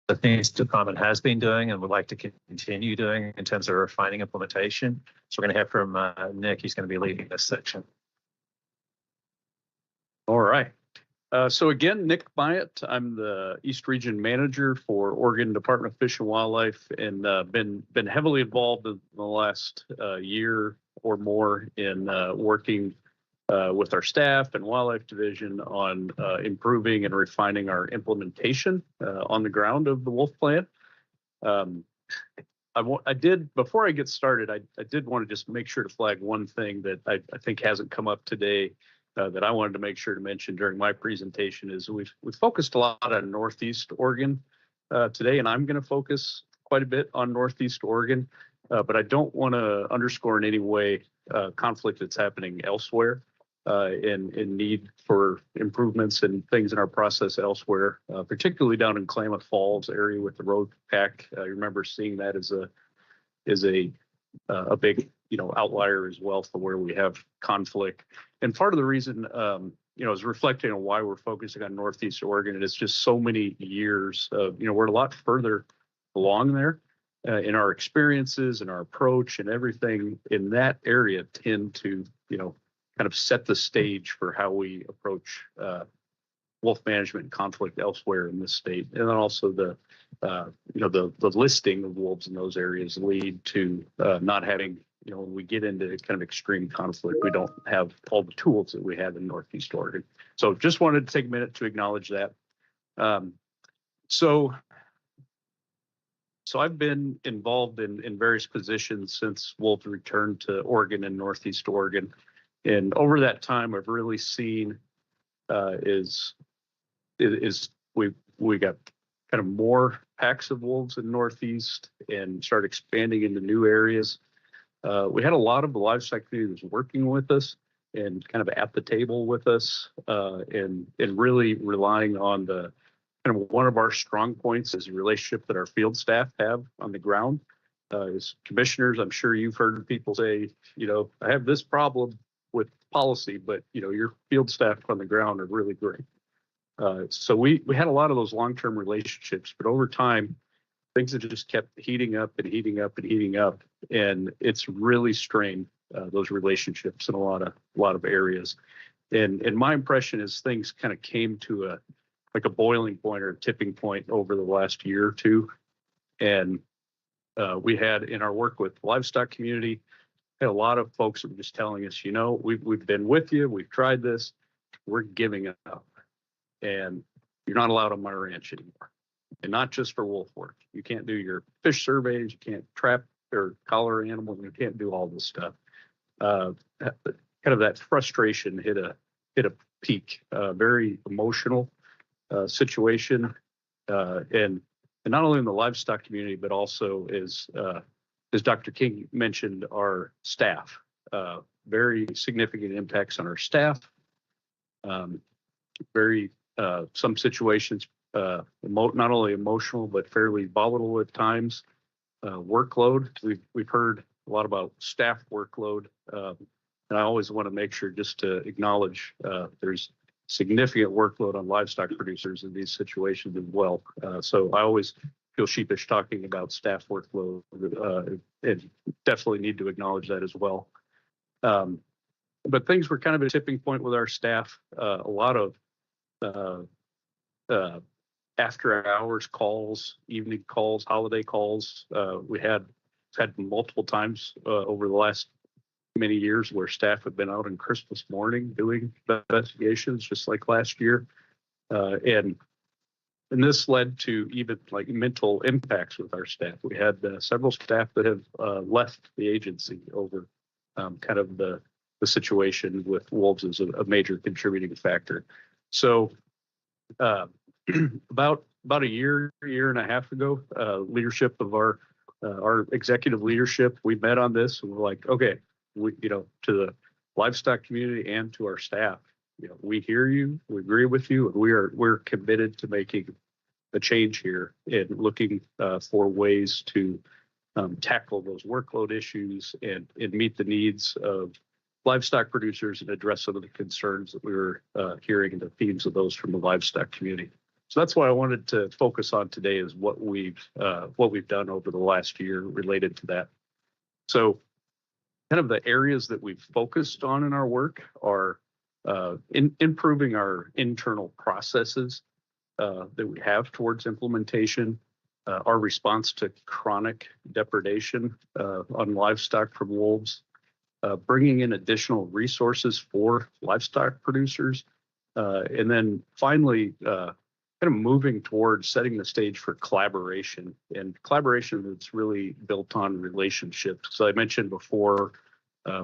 the things the department has been doing and would like to continue doing in terms of refining implementation. So we're going to hear from Nick. He's going to be leading this section. All right. So again, Nick Myatt. I'm the East Region Manager for Oregon Department of Fish and Wildlife, and been heavily involved in the last year or more in working with our staff and wildlife division on improving and refining our implementation on the ground of the wolf plan. I did, before I get started, I did want to just make sure to flag one thing that I think hasn't come up today that I wanted to make sure to mention during my presentation is we've focused a lot on Northeast Oregon today, and I'm going to focus quite a bit on Northeast Oregon, but I don't want to underscore in any way conflict that's happening elsewhere and need for improvements and things in our process elsewhere, particularly down in Klamath Falls area with the road pack. I remember seeing that as a big outlier as well for where we have conflict. And part of the reason is reflecting on why we're focusing on Northeast Oregon, and it's just so many years of we're a lot further along there in our experiences and our approach, and everything in that area tend to kind of set the stage for how we approach wolf management and conflict elsewhere in this state. And then also the listing of wolves in those areas lead to not having, when we get into kind of extreme conflict, we don't have all the tools that we have in Northeast Oregon. So just wanted to take a minute to acknowledge that. So I've been involved in various positions since wolves returned to Oregon and Northeast Oregon. And over that time, I've really seen we got kind of more packs of wolves in Northeast and start expanding into new areas. We had a lot of the livestock community was working with us and kind of at the table with us, and really relying on the kind of one of our strong points is the relationship that our field staff have on the ground. As commissioners, I'm sure you've heard people say, I have this problem with policy, but your field staff on the ground are really great. So we had a lot of those long-term relationships, but over time, things have just kept heating up and heating up and heating up, and it's really strained those relationships in a lot of areas. And my impression is things kind of came to a boiling point or a tipping point over the last year or two, and we had in our work with the livestock community, had a lot of folks that were just telling us, we've been with you, we've tried this, we're giving up. And you're not allowed on my ranch anymore. And not just for wolf work. You can't do your fish surveys, you can't trap or collar animals, you can't do all this stuff. Kind of that frustration hit a peak, very emotional situation. And not only in the livestock community, but also as Dr. King mentioned, our staff, very significant impacts on our staff. Some situations, not only emotional, but fairly volatile at times. Workload, we've heard a lot about staff workload. And I always want to make sure just to acknowledge there's significant workload on livestock producers in these situations as well. So I always feel sheepish talking about staff workload, and definitely need to acknowledge that as well. But things were kind of a tipping point with our staff. A lot of after hours calls, evening calls, holiday calls. We had multiple times over the last many years where staff have been out on Christmas morning doing investigations, just like last year. And this led to even like mental impacts with our staff. We had several staff that have left the agency over kind of the situation with wolves as a major contributing factor. So about a year and a half ago, leadership of our executive leadership, we met on this and we're like, okay, to the livestock community and to our staff, we hear you, we agree with you, and we're committed to making a change here and looking for ways to tackle those workload issues and meet the needs of livestock producers and address some of the concerns that we were hearing and the themes of those from the livestock community. So that's what I wanted to focus on today is what we've done over the last year related to that. So kind of the areas that we've focused on in our work are improving our internal processes that we have towards implementation, our response to chronic depredation on livestock from wolves, bringing in additional resources for livestock producers, and then finally kind of moving towards setting the stage for collaboration, and collaboration that's really built on relationships. So I mentioned before,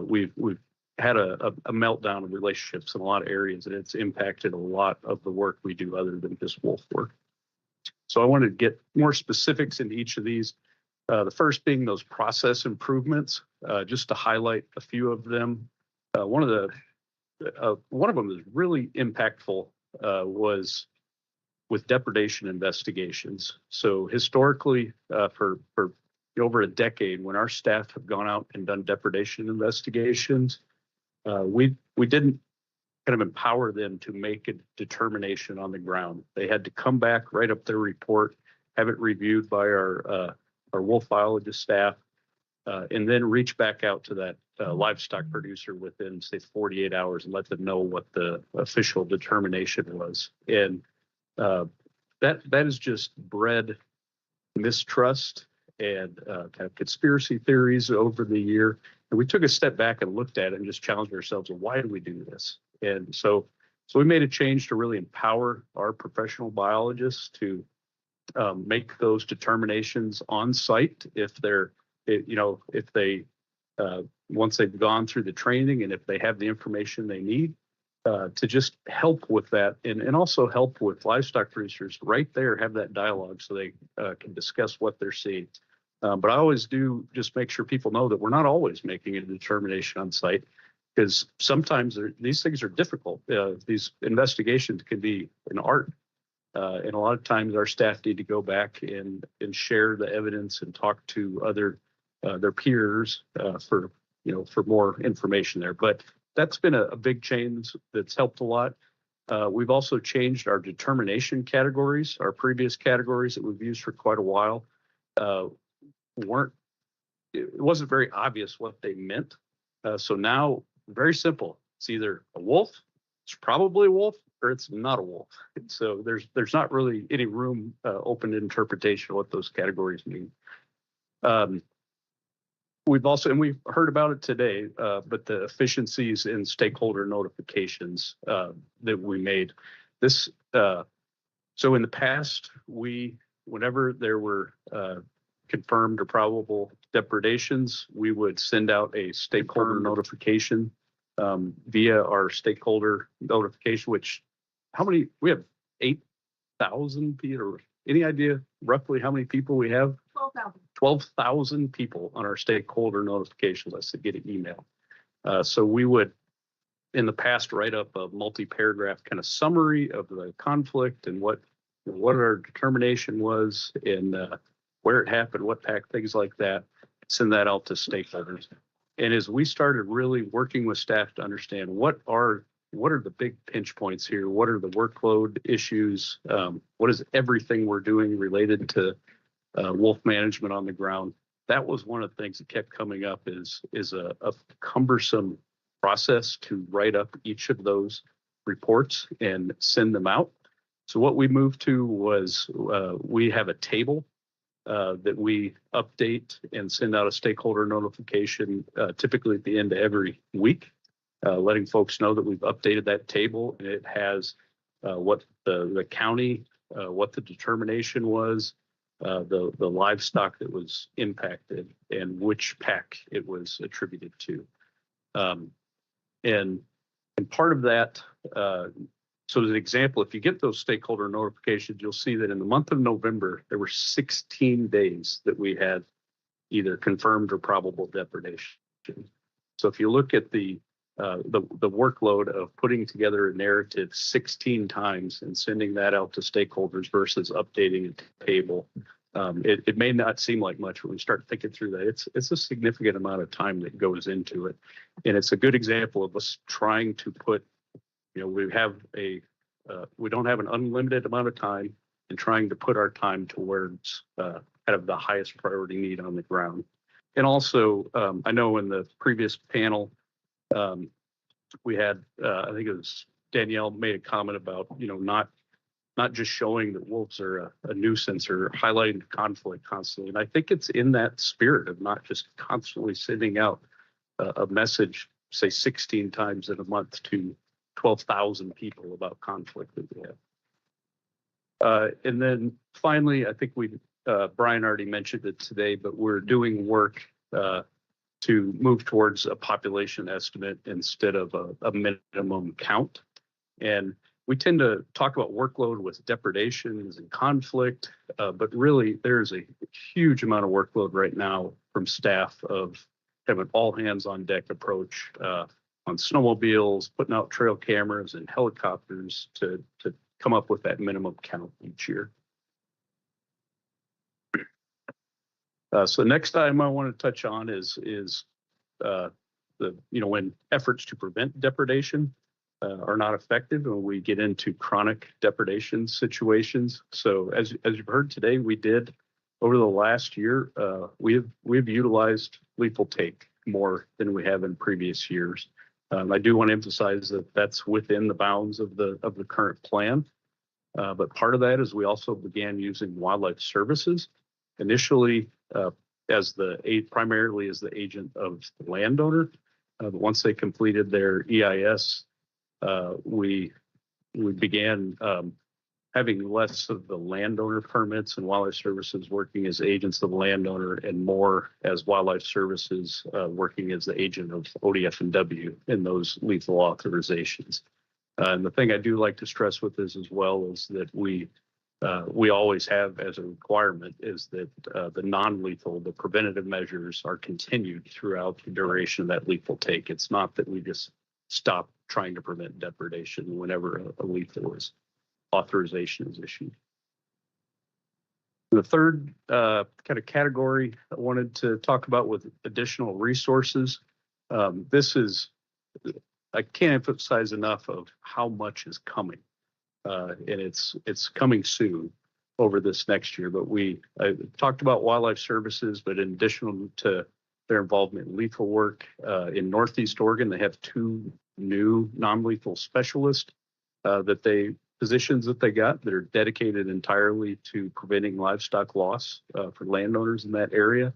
we've had a meltdown of relationships in a lot of areas, and it's impacted a lot of the work we do other than just wolf work. So I wanted to get more specifics into each of these. The first being those process improvements, just to highlight a few of them. One of them is really impactful was with depredation investigations. So historically, for over a decade, when our staff have gone out and done depredation investigations, we didn't kind of empower them to make a determination on the ground. They had to come back, write up their report, have it reviewed by our wolf biologist staff, and then reach back out to that livestock producer within, say, 48 hours and let them know what the official determination was. And that has just bred mistrust and kind of conspiracy theories over the year. And we took a step back and looked at it and just challenged ourselves, well, why do we do this? And so we made a change to really empower our professional biologists to make those determinations on site if they're, if they, once they've gone through the training and if they have the information they need, to just help with that and also help with livestock producers right there, have that dialogue so they can discuss what they're seeing. But I always do just make sure people know that we're not always making a determination on site, because sometimes these things are difficult. These investigations can be an art. And a lot of times our staff need to go back and share the evidence and talk to other their peers for more information there. But that's been a big change that's helped a lot. We've also changed our determination categories. Our previous categories that we've used for quite a while it wasn't very obvious what they meant. So now, very simple. It's either a wolf, it's probably a wolf, or it's not a wolf. And so there's not really any room open to interpretation of what those categories mean. We've heard about it today, but the efficiencies in stakeholder notifications that we made. So in the past, whenever there were confirmed or probable depredations, we would send out a stakeholder notification via our stakeholder notification, we have 8,000 people. Any idea roughly how many people we have? 12,000. 12,000 people on our stakeholder notification list that get an email. So we would, in the past, write up a multi-paragraph kind of summary of the conflict and what our determination was and where it happened, what pack, things like that. Send that out to stakeholders. And as we started really working with staff to understand what are the big pinch points here, what are the workload issues, what is everything we're doing related to wolf management on the ground, that was one of the things that kept coming up is a cumbersome process to write up each of those reports and send them out. So what we moved to was we have a table that we update and send out a stakeholder notification typically at the end of every week, letting folks know that we've updated that table, and it has what the county, what the determination was, the livestock that was impacted, and which pack it was attributed to. And part of that, so as an example, if you get those stakeholder notifications, you'll see that in the month of November, there were 16 days that we had either confirmed or probable depredation. So if you look at the workload of putting together a narrative 16 times and sending that out to stakeholders versus updating a table, it may not seem like much when we start thinking through that. It's a significant amount of time that goes into it. And it's a good example of us trying to put, we have a we don't have an unlimited amount of time and trying to put our time towards kind of the highest priority need on the ground. And also, I know in the previous panel, we had, I think it was Danielle made a comment about, not just showing that wolves are a nuisance or highlighting the conflict constantly. And I think it's in that spirit of not just constantly sending out a message, say 16 times in a month to 12,000 people about conflict that we have. And then finally, I think Brian already mentioned it today, but we're doing work to move towards a population estimate instead of a minimum count. And we tend to talk about workload with depredations and conflict, but really there's a huge amount of workload right now from staff of kind of an all hands on deck approach on snowmobiles, putting out trail cameras and helicopters to come up with that minimum count each year. So next item I want to touch on is when efforts to prevent depredation are not effective and we get into chronic depredation situations. So as you've heard today, we did over the last year, we've utilized lethal take more than we have in previous years. I do want to emphasize that that's within the bounds of the current plan. But part of that is we also began using wildlife services initially primarily as the agent of the landowner. But once they completed their EIS, we began having less of the landowner permits and wildlife services working as agents of the landowner and more as wildlife services working as the agent of ODF&W in those lethal authorizations. And the thing I do like to stress with this as well is that we always have as a requirement is that the non-lethal, the preventative measures are continued throughout the duration of that lethal take. It's not that we just stop trying to prevent depredation whenever a lethal authorization is issued. The third kind of category I wanted to talk about with additional resources. I can't emphasize enough of how much is coming. And it's coming soon over this next year. But I talked about wildlife services, but in addition to their involvement in lethal work in Northeast Oregon, they have 2 new non-lethal specialists positions that they got that are dedicated entirely to preventing livestock loss for landowners in that area.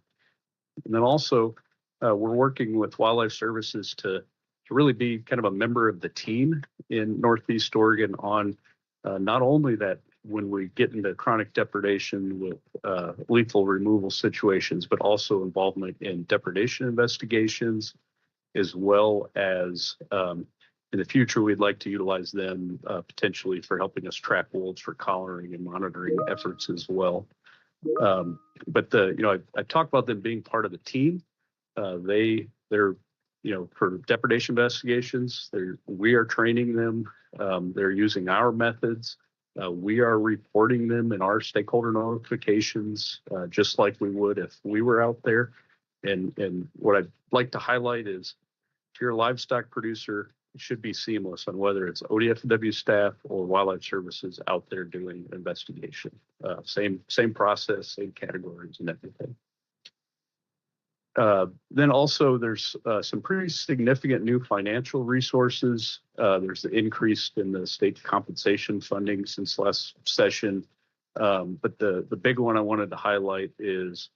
And then also we're working with wildlife services to really be kind of a member of the team in Northeast Oregon on not only that when we get into chronic depredation with lethal removal situations, but also involvement in depredation investigations, as well as in the future, we'd like to utilize them potentially for helping us track wolves for collaring and monitoring efforts as well. But I talked about them being part of the team. They're for depredation investigations, we are training them. They're using our methods. We are reporting them in our stakeholder notifications, just like we would if we were out there. And what I'd like to highlight is if you're a livestock producer, it should be seamless on whether it's ODF&W staff or wildlife services out there doing investigation. Same process, same categories and everything. Then also there's some pretty significant new financial resources. There's the increase in the state compensation funding since last session. But the big one I wanted to highlight is,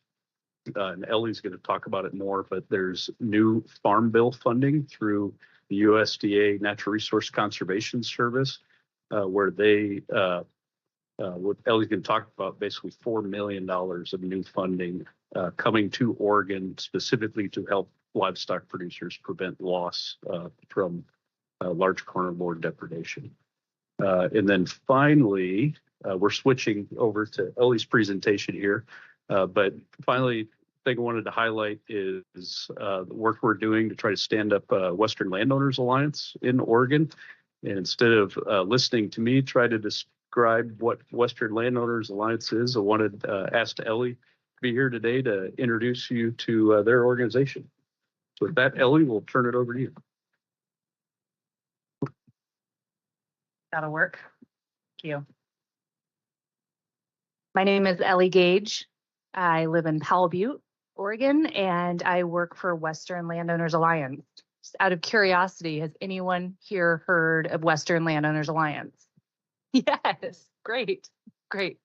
and Ellie's going to talk about it more, but there's new farm bill funding through the USDA Natural Resource Conservation Service, where what Ellie's going to talk about, basically $4 million of new funding coming to Oregon specifically to help livestock producers prevent loss from large carnivore depredation. And then finally, we're switching over to Ellie's presentation here. But finally, the thing I wanted to highlight is the work we're doing to try to stand up Western Landowners Alliance in Oregon. And instead of listening to me try to describe what Western Landowners Alliance is, I wanted asked Ellie to be here today to introduce you to their organization. So with that, Ellie, we'll turn it over to you. That'll work. Thank you. My name is Ellie Gage. I live in Powell Butte, Oregon, and I work for Western Landowners Alliance. Just out of curiosity, has anyone here heard of Western Landowners Alliance? Yes, great, great.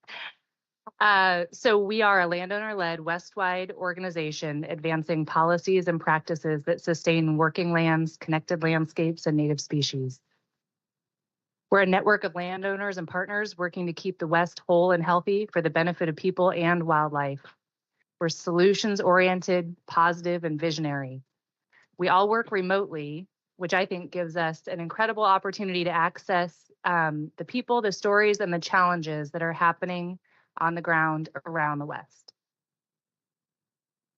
So we are a landowner-led West-wide organization advancing policies and practices that sustain working lands, connected landscapes, and native species. We're a network of landowners and partners working to keep the West whole and healthy for the benefit of people and wildlife. We're solutions-oriented, positive, and visionary. We all work remotely, which I think gives us an incredible opportunity to access the people, the stories, and the challenges that are happening on the ground around the West.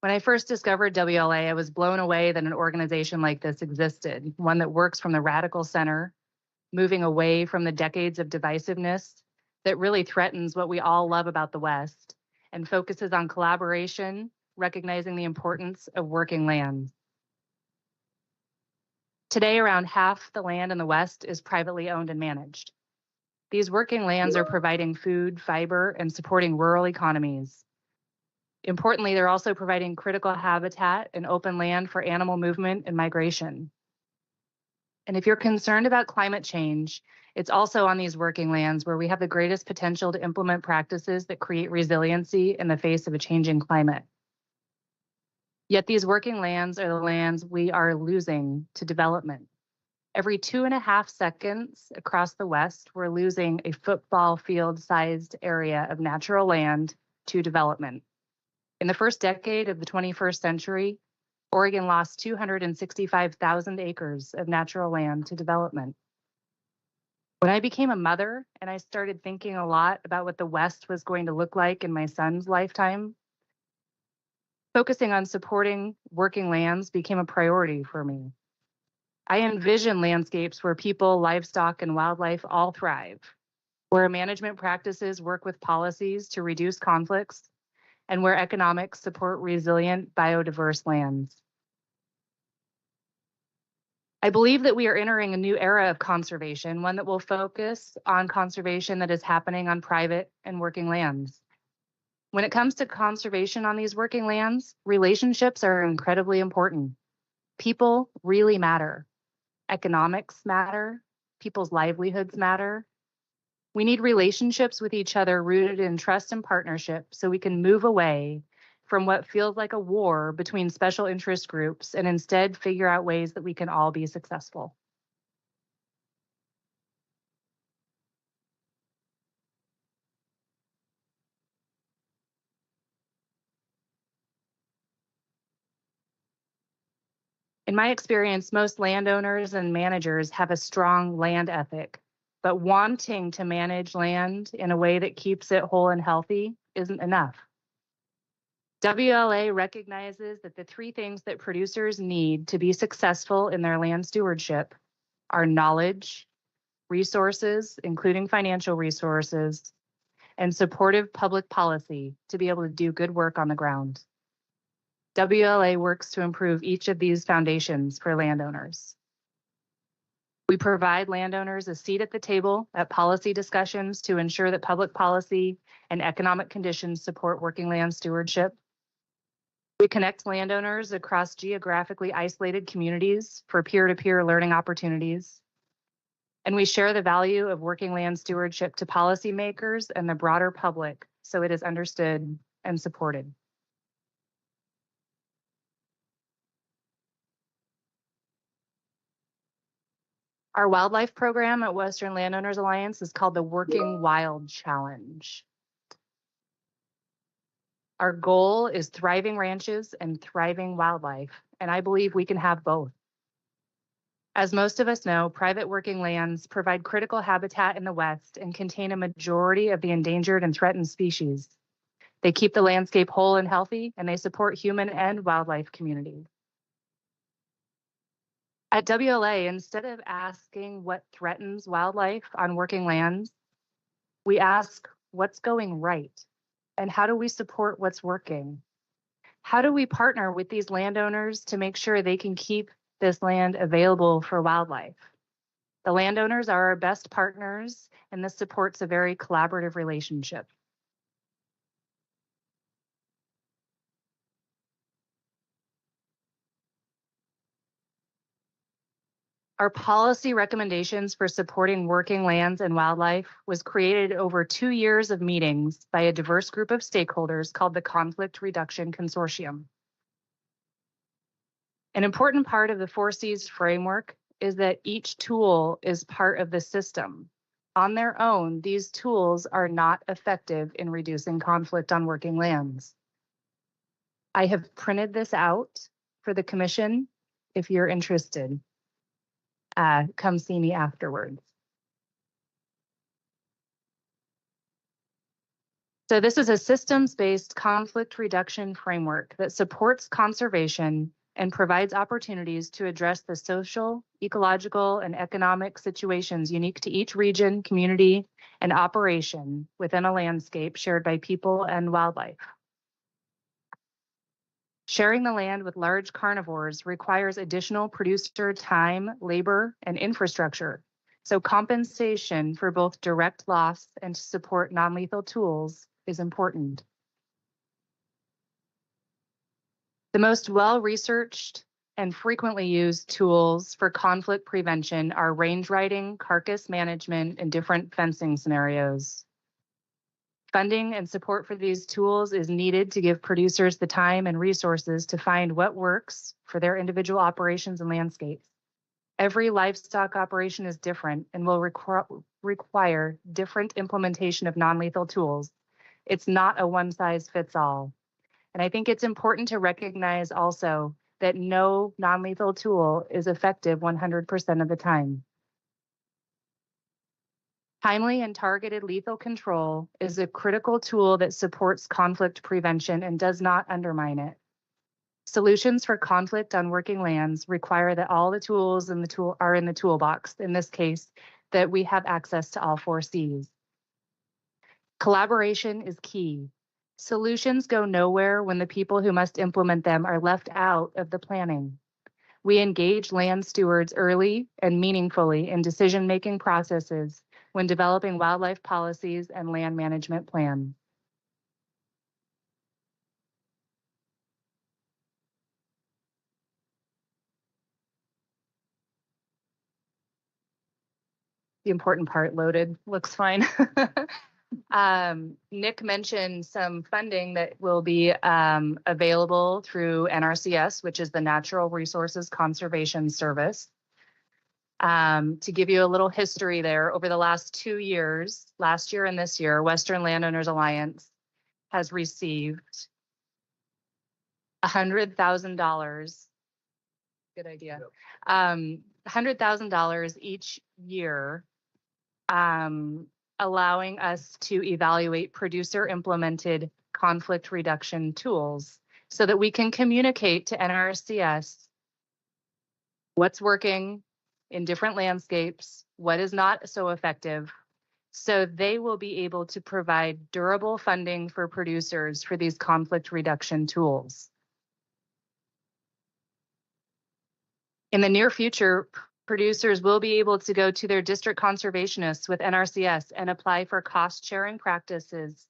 When I first discovered WLA, I was blown away that an organization like this existed, one that works from the radical center, moving away from the decades of divisiveness that really threatens what we all love about the West and focuses on collaboration, recognizing the importance of working lands. Today, around half the land in the West is privately owned and managed. These working lands are providing food, fiber, and supporting rural economies. Importantly, they're also providing critical habitat and open land for animal movement and migration. And if you're concerned about climate change, it's also on these working lands where we have the greatest potential to implement practices that create resiliency in the face of a changing climate. Yet these working lands are the lands we are losing to development. Every 2.5 seconds across the West, we're losing a football field-sized area of natural land to development. In the first decade of the 21st century, Oregon lost 265,000 acres of natural land to development. When I became a mother and I started thinking a lot about what the West was going to look like in my son's lifetime, focusing on supporting working lands became a priority for me. I envision landscapes where people, livestock, and wildlife all thrive, where management practices work with policies to reduce conflicts, and where economics support resilient, biodiverse lands. I believe that we are entering a new era of conservation, one that will focus on conservation that is happening on private and working lands. When it comes to conservation on these working lands, relationships are incredibly important. People really matter. Economics matter. People's livelihoods matter. We need relationships with each other rooted in trust and partnership so we can move away from what feels like a war between special interest groups and instead figure out ways that we can all be successful. In my experience, most landowners and managers have a strong land ethic, but wanting to manage land in a way that keeps it whole and healthy isn't enough. WLA recognizes that the 3 things that producers need to be successful in their land stewardship are knowledge, resources, including financial resources, and supportive public policy to be able to do good work on the ground. WLA works to improve each of these foundations for landowners. We provide landowners a seat at the table at policy discussions to ensure that public policy and economic conditions support working land stewardship. We connect landowners across geographically isolated communities for peer-to-peer learning opportunities. And we share the value of working land stewardship to policymakers and the broader public so it is understood and supported. Our wildlife program at Western Landowners Alliance is called the Working Wild Challenge. Our goal is thriving ranches and thriving wildlife, and I believe we can have both. As most of us know, private working lands provide critical habitat in the West and contain a majority of the endangered and threatened species. They keep the landscape whole and healthy, and they support human and wildlife communities. At WLA, instead of asking what threatens wildlife on working lands, we ask what's going right and how do we support what's working? How do we partner with these landowners to make sure they can keep this land available for wildlife? The landowners are our best partners, and this supports a very collaborative relationship. Our policy recommendations for supporting working lands and wildlife was created over 2 years of meetings by a diverse group of stakeholders called the Conflict Reduction Consortium. An important part of the 4Cs framework is that each tool is part of the system. On their own, these tools are not effective in reducing conflict on working lands. I have printed this out for the commission if you're interested. Come see me afterwards. So this is a systems-based conflict reduction framework that supports conservation and provides opportunities to address the social, ecological, and economic situations unique to each region, community, and operation within a landscape shared by people and wildlife. Sharing the land with large carnivores requires additional producer time, labor, and infrastructure. So compensation for both direct loss and to support non-lethal tools is important. The most well-researched and frequently used tools for conflict prevention are range riding, carcass management, and different fencing scenarios. Funding and support for these tools is needed to give producers the time and resources to find what works for their individual operations and landscapes. Every livestock operation is different and will require different implementation of non-lethal tools. It's not a one-size-fits-all. And I think it's important to recognize also that no non-lethal tool is effective 100% of the time. Timely and targeted lethal control is a critical tool that supports conflict prevention and does not undermine it. Solutions for conflict on working lands require that all the tools in the are in the toolbox, in this case, that we have access to all 4 Cs. Collaboration is key. Solutions go nowhere when the people who must implement them are left out of the planning. We engage land stewards early and meaningfully in decision-making processes when developing wildlife policies and land management plans. The important part loaded, looks fine. Nick mentioned some funding that will be available through NRCS, which is the Natural Resources Conservation Service. To give you a little history there, over the last 2 years, last year and this year, Western Landowners Alliance has received $100,000. Good idea. $100,000 each year, allowing us to evaluate producer implemented conflict reduction tools so that we can communicate to NRCS what's working in different landscapes, what is not so effective, so they will be able to provide durable funding for producers for these conflict reduction tools. In the near future, producers will be able to go to their district conservationists with NRCS and apply for cost sharing practices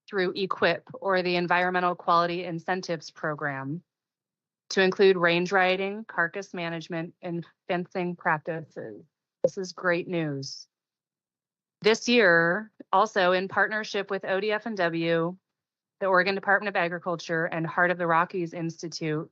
through EQIP, or the Environmental Quality Incentives Program, to include range riding, carcass management, and fencing practices. This is great news. This year, also in partnership with ODF&W, the Oregon Department of Agriculture, and Heart of the Rockies Institute,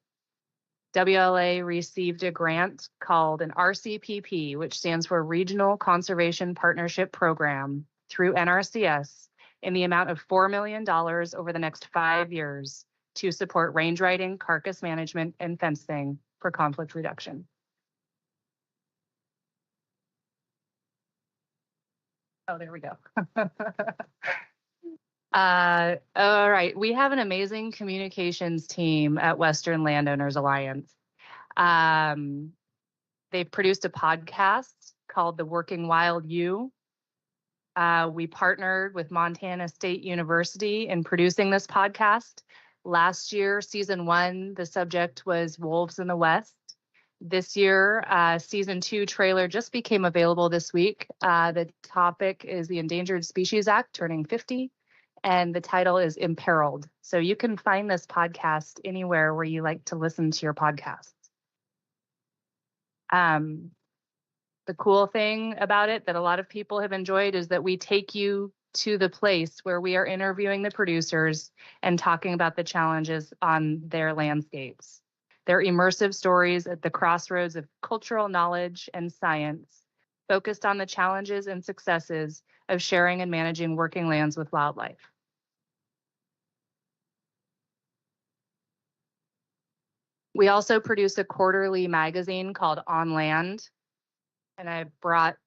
WLA received a grant called an RCPP, which stands for Regional Conservation Partnership Program, through NRCS in the amount of $4 million over the next 5 years to support range riding, carcass management, and fencing for conflict reduction. Oh, there we go. All right, we have an amazing communications team at Western Landowners Alliance. They've produced a podcast called The Working Wild U. We partnered with Montana State University in producing this podcast. Last year, season 1, the subject was Wolves in the West. This year, season 2 trailer just became available this week. The topic is the Endangered Species Act turning 50, and the title is Imperiled. So you can find this podcast anywhere where you like to listen to your podcasts. The cool thing about it that a lot of people have enjoyed is that we take you to the place where we are interviewing the producers and talking about the challenges on their landscapes. They're immersive stories at the crossroads of cultural knowledge and science, focused on the challenges and successes of sharing and managing working lands with wildlife. We also produce a quarterly magazine called On Land, and I brought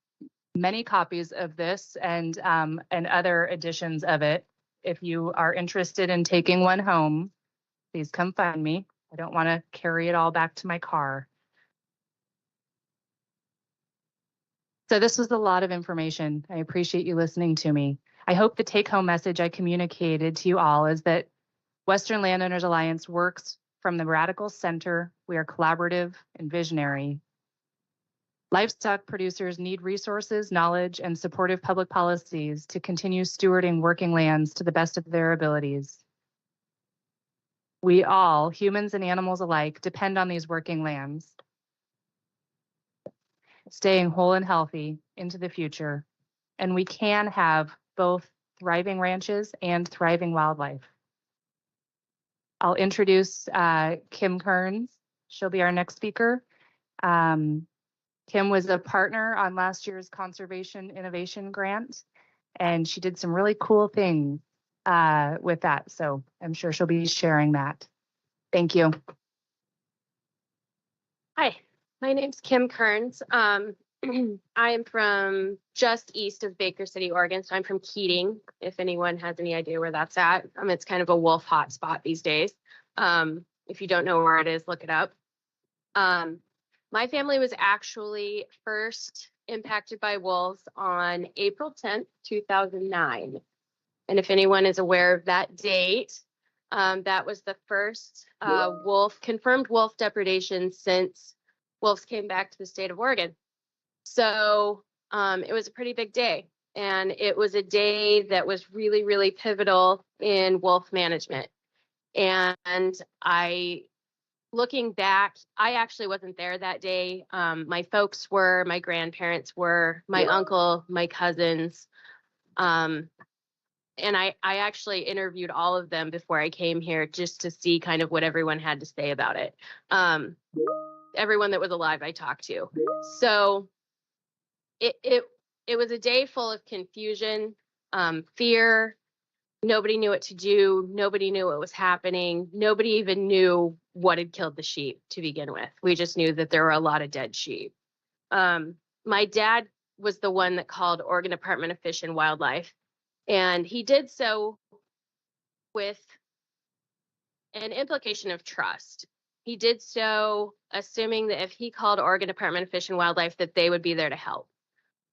many copies of this and other editions of it. If you are interested in taking one home, please come find me. I don't want to carry it all back to my car. So this was a lot of information. I appreciate you listening to me. I hope the take-home message I communicated to you all is that Western Landowners Alliance works from the radical center. We are collaborative and visionary. Livestock producers need resources, knowledge, and supportive public policies to continue stewarding working lands to the best of their abilities. We all, humans and animals alike, depend on these working lands, staying whole and healthy into the future. And we can have both thriving ranches and thriving wildlife. I'll introduce Kim Kearns. She'll be our next speaker. Kim was a partner on last year's Conservation Innovation Grant, and she did some really cool things with that. So I'm sure she'll be sharing that. Thank you. Hi, my name's Kim Kearns. I am from just east of Baker City, Oregon. So I'm from Keating, if anyone has any idea where that's at. It's kind of a wolf hotspot these days. If you don't know where it is, look it up. My family was actually first impacted by wolves on April 10th, 2009. And if anyone is aware of that date, that was the first confirmed wolf depredation since wolves came back to the state of Oregon. So it was a pretty big day. And it was a day that was really, really pivotal in wolf management. And looking back, I actually wasn't there that day. My folks were, my grandparents were, my uncle, my cousins. And I actually interviewed all of them before I came here just to see kind of what everyone had to say about it. Everyone that was alive I talked to. So it was a day full of confusion, fear. Nobody knew what to do. Nobody knew what was happening. Nobody even knew what had killed the sheep to begin with. We just knew that there were a lot of dead sheep. My dad was the one that called Oregon Department of Fish and Wildlife, and he did so with an implication of trust. He did so assuming that if he called Oregon Department of Fish and Wildlife, that they would be there to help.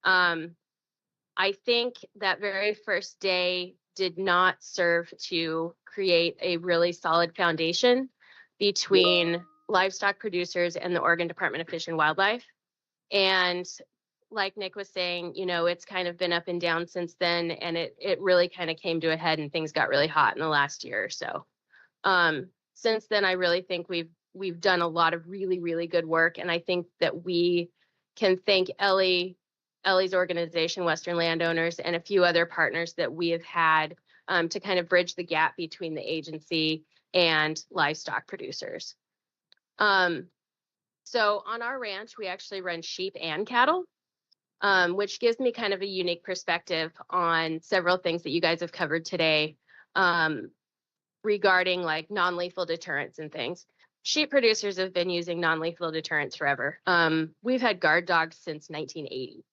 I think that very first day did not serve to create a really solid foundation between livestock producers and the Oregon Department of Fish and Wildlife. And like Nick was saying, it's kind of been up and down since then, and it really kind of came to a head and things got really hot in the last year or so. Since then, I really think we've done a lot of really, really good work, and I think that we can thank Ellie's organization, Western Landowners, and a few other partners that we have had to kind of bridge the gap between the agency and livestock producers. So on our ranch, we actually run sheep and cattle, which gives me kind of a unique perspective on several things that you guys have covered today regarding like non-lethal deterrents and things. Sheep producers have been using non-lethal deterrents forever. We've had guard dogs since 1980.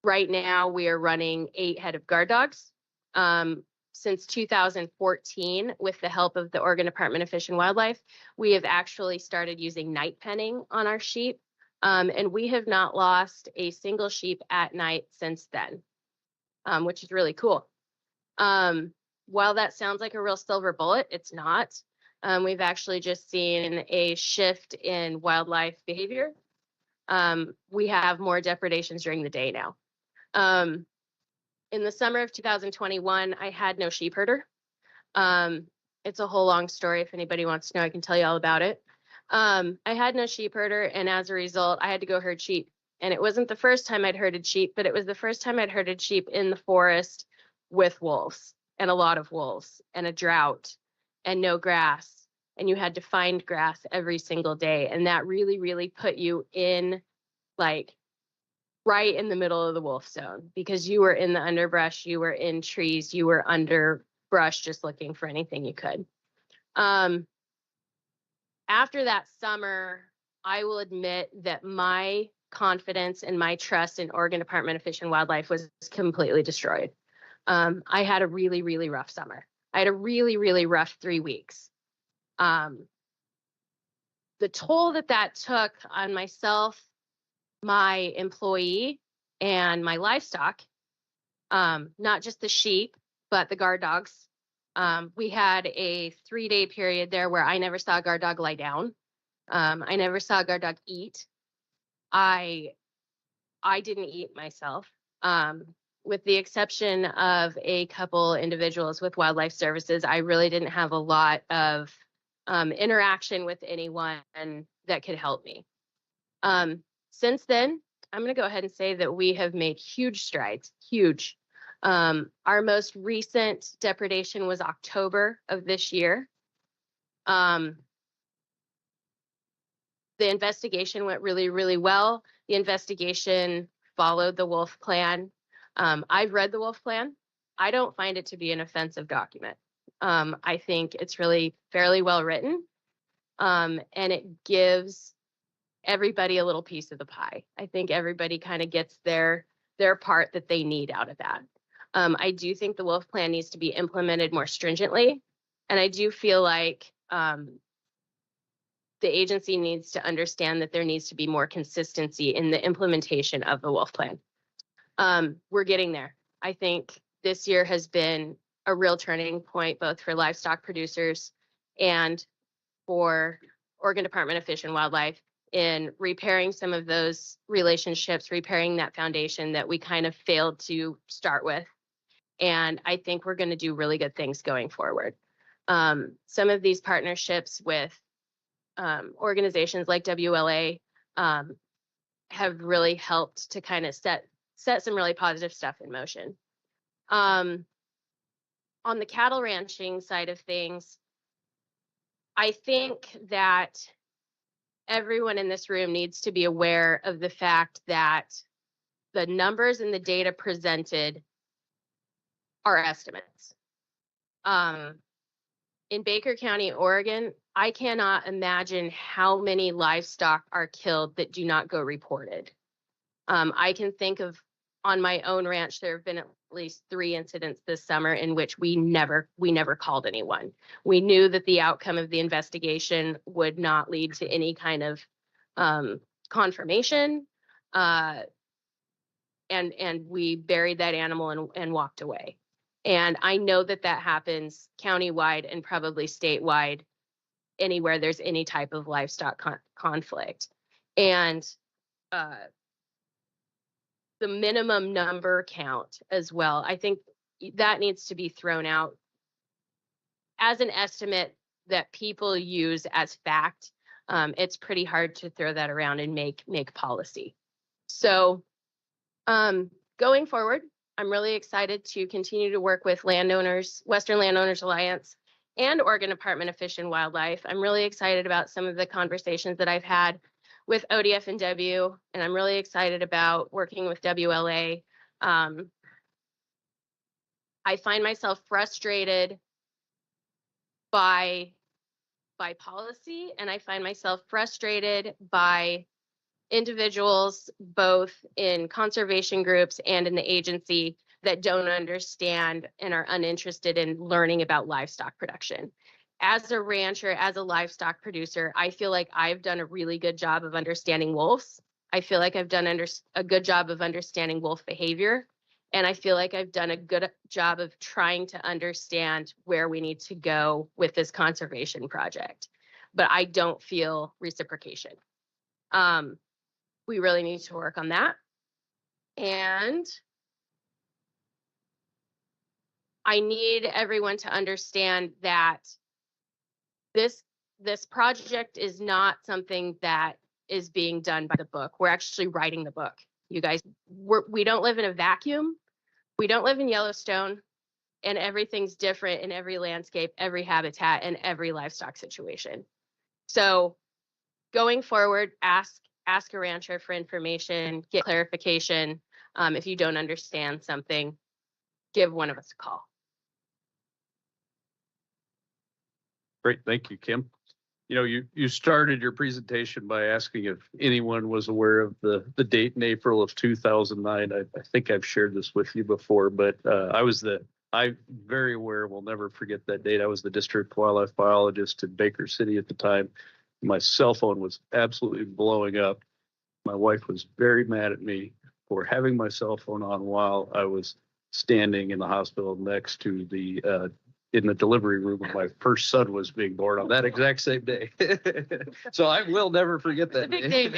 Right now, we are running 8 head of guard dogs. Since 2014, with the help of the Oregon Department of Fish and Wildlife, we have actually started using night penning on our sheep, and we have not lost a single sheep at night since then, which is really cool. While that sounds like a real silver bullet, it's not. We've actually just seen a shift in wildlife behavior. We have more depredations during the day now. In the summer of 2021, I had no sheep herder. It's a whole long story. If anybody wants to know, I can tell you all about it. I had no sheep herder, and as a result, I had to go herd sheep. And it wasn't the first time I'd herded sheep, but it was the first time I'd herded sheep in the forest with wolves, and a lot of wolves, and a drought, and no grass. And you had to find grass every single day. And that really, really put you in, like, right in the middle of the wolf zone, because you were in the underbrush, you were in trees, you were under brush, just looking for anything you could. After that summer, I will admit that my confidence and my trust in Oregon Department of Fish and Wildlife was completely destroyed. I had a really, really rough summer. I had a really, really rough 3 weeks. The toll that took on myself, my employee, and my livestock, not just the sheep, but the guard dogs. We had a 3-day period there where I never saw a guard dog lie down. I never saw a guard dog eat. I didn't eat myself, with the exception of a couple individuals with wildlife services. I really didn't have a lot of interaction with anyone that could help me. Since then, I'm going to go ahead and say that we have made huge strides, huge. Our most recent depredation was October of this year. The investigation went really, really well. The investigation followed the wolf plan. I've read the wolf plan. I don't find it to be an offensive document. I think it's really fairly well written, and it gives everybody a little piece of the pie. I think everybody kind of gets their part that they need out of that. I do think the wolf plan needs to be implemented more stringently, and I do feel like the agency needs to understand that there needs to be more consistency in the implementation of the wolf plan. We're getting there. I think this year has been a real turning point, both for livestock producers and for Oregon Department of Fish and Wildlife, in repairing some of those relationships, repairing that foundation that we kind of failed to start with. And I think we're going to do really good things going forward. Some of these partnerships with organizations like WLA have really helped to kind of set some really positive stuff in motion. On the cattle ranching side of things, I think that everyone in this room needs to be aware of the fact that the numbers and the data presented are estimates. In Baker County, Oregon, I cannot imagine how many livestock are killed that do not go reported. I can think of, on my own ranch, there have been at least 3 incidents this summer in which we never called anyone. We knew that the outcome of the investigation would not lead to any kind of confirmation, and we buried that animal and walked away. And I know that happens countywide and probably statewide, anywhere there's any type of livestock conflict. And the minimum number count as well, I think that needs to be thrown out as an estimate that people use as fact. It's pretty hard to throw that around and make policy. So going forward, I'm really excited to continue to work with landowners, Western Landowners Alliance, and Oregon Department of Fish and Wildlife. I'm really excited about some of the conversations that I've had with ODF&W, and I'm really excited about working with WLA. I find myself frustrated by policy, and I find myself frustrated by individuals, both in conservation groups and in the agency, that don't understand and are uninterested in learning about livestock production. As a rancher, as a livestock producer, I feel like I've done a really good job of understanding wolves. I feel like I've done a good job of understanding wolf behavior. And I feel like I've done a good job of trying to understand where we need to go with this conservation project, but I don't feel reciprocation. We really need to work on that. And I need everyone to understand that this project is not something that is being done by the book. We're actually writing the book. You guys, we don't live in a vacuum. We don't live in Yellowstone, and everything's different in every landscape, every habitat, and every livestock situation. So going forward, ask a rancher for information, get clarification. If you don't understand something, give one of us a call. Great, thank you, Kim. You know, you started your presentation by asking if anyone was aware of the date in April of 2009. I think I've shared this with you before, but I'm very aware, will never forget that date. I was the district wildlife biologist in Baker City at the time. My cell phone was absolutely blowing up. My wife was very mad at me for having my cell phone on while I was standing in the hospital next to in the delivery room when my first son was being born on that exact same day. So I will never forget that day.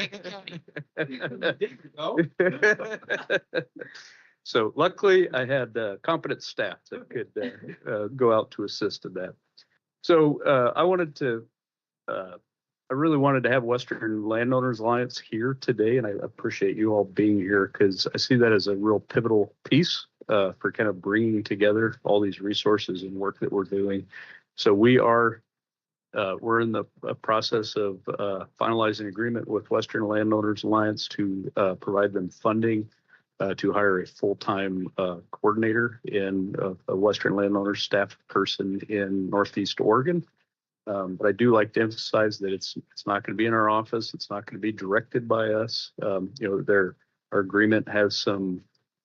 So luckily I had competent staff that could go out to assist in that. So I really wanted to have Western Landowners Alliance here today, and I appreciate you all being here because I see that as a real pivotal piece for kind of bringing together all these resources and work that we're doing. So we're in the process of finalizing agreement with Western Landowners Alliance to provide them funding to hire a full-time coordinator in a Western Landowners staff person in Northeast Oregon. But I do like to emphasize that it's not going to be in our office. It's not going to be directed by us. You know, our agreement has some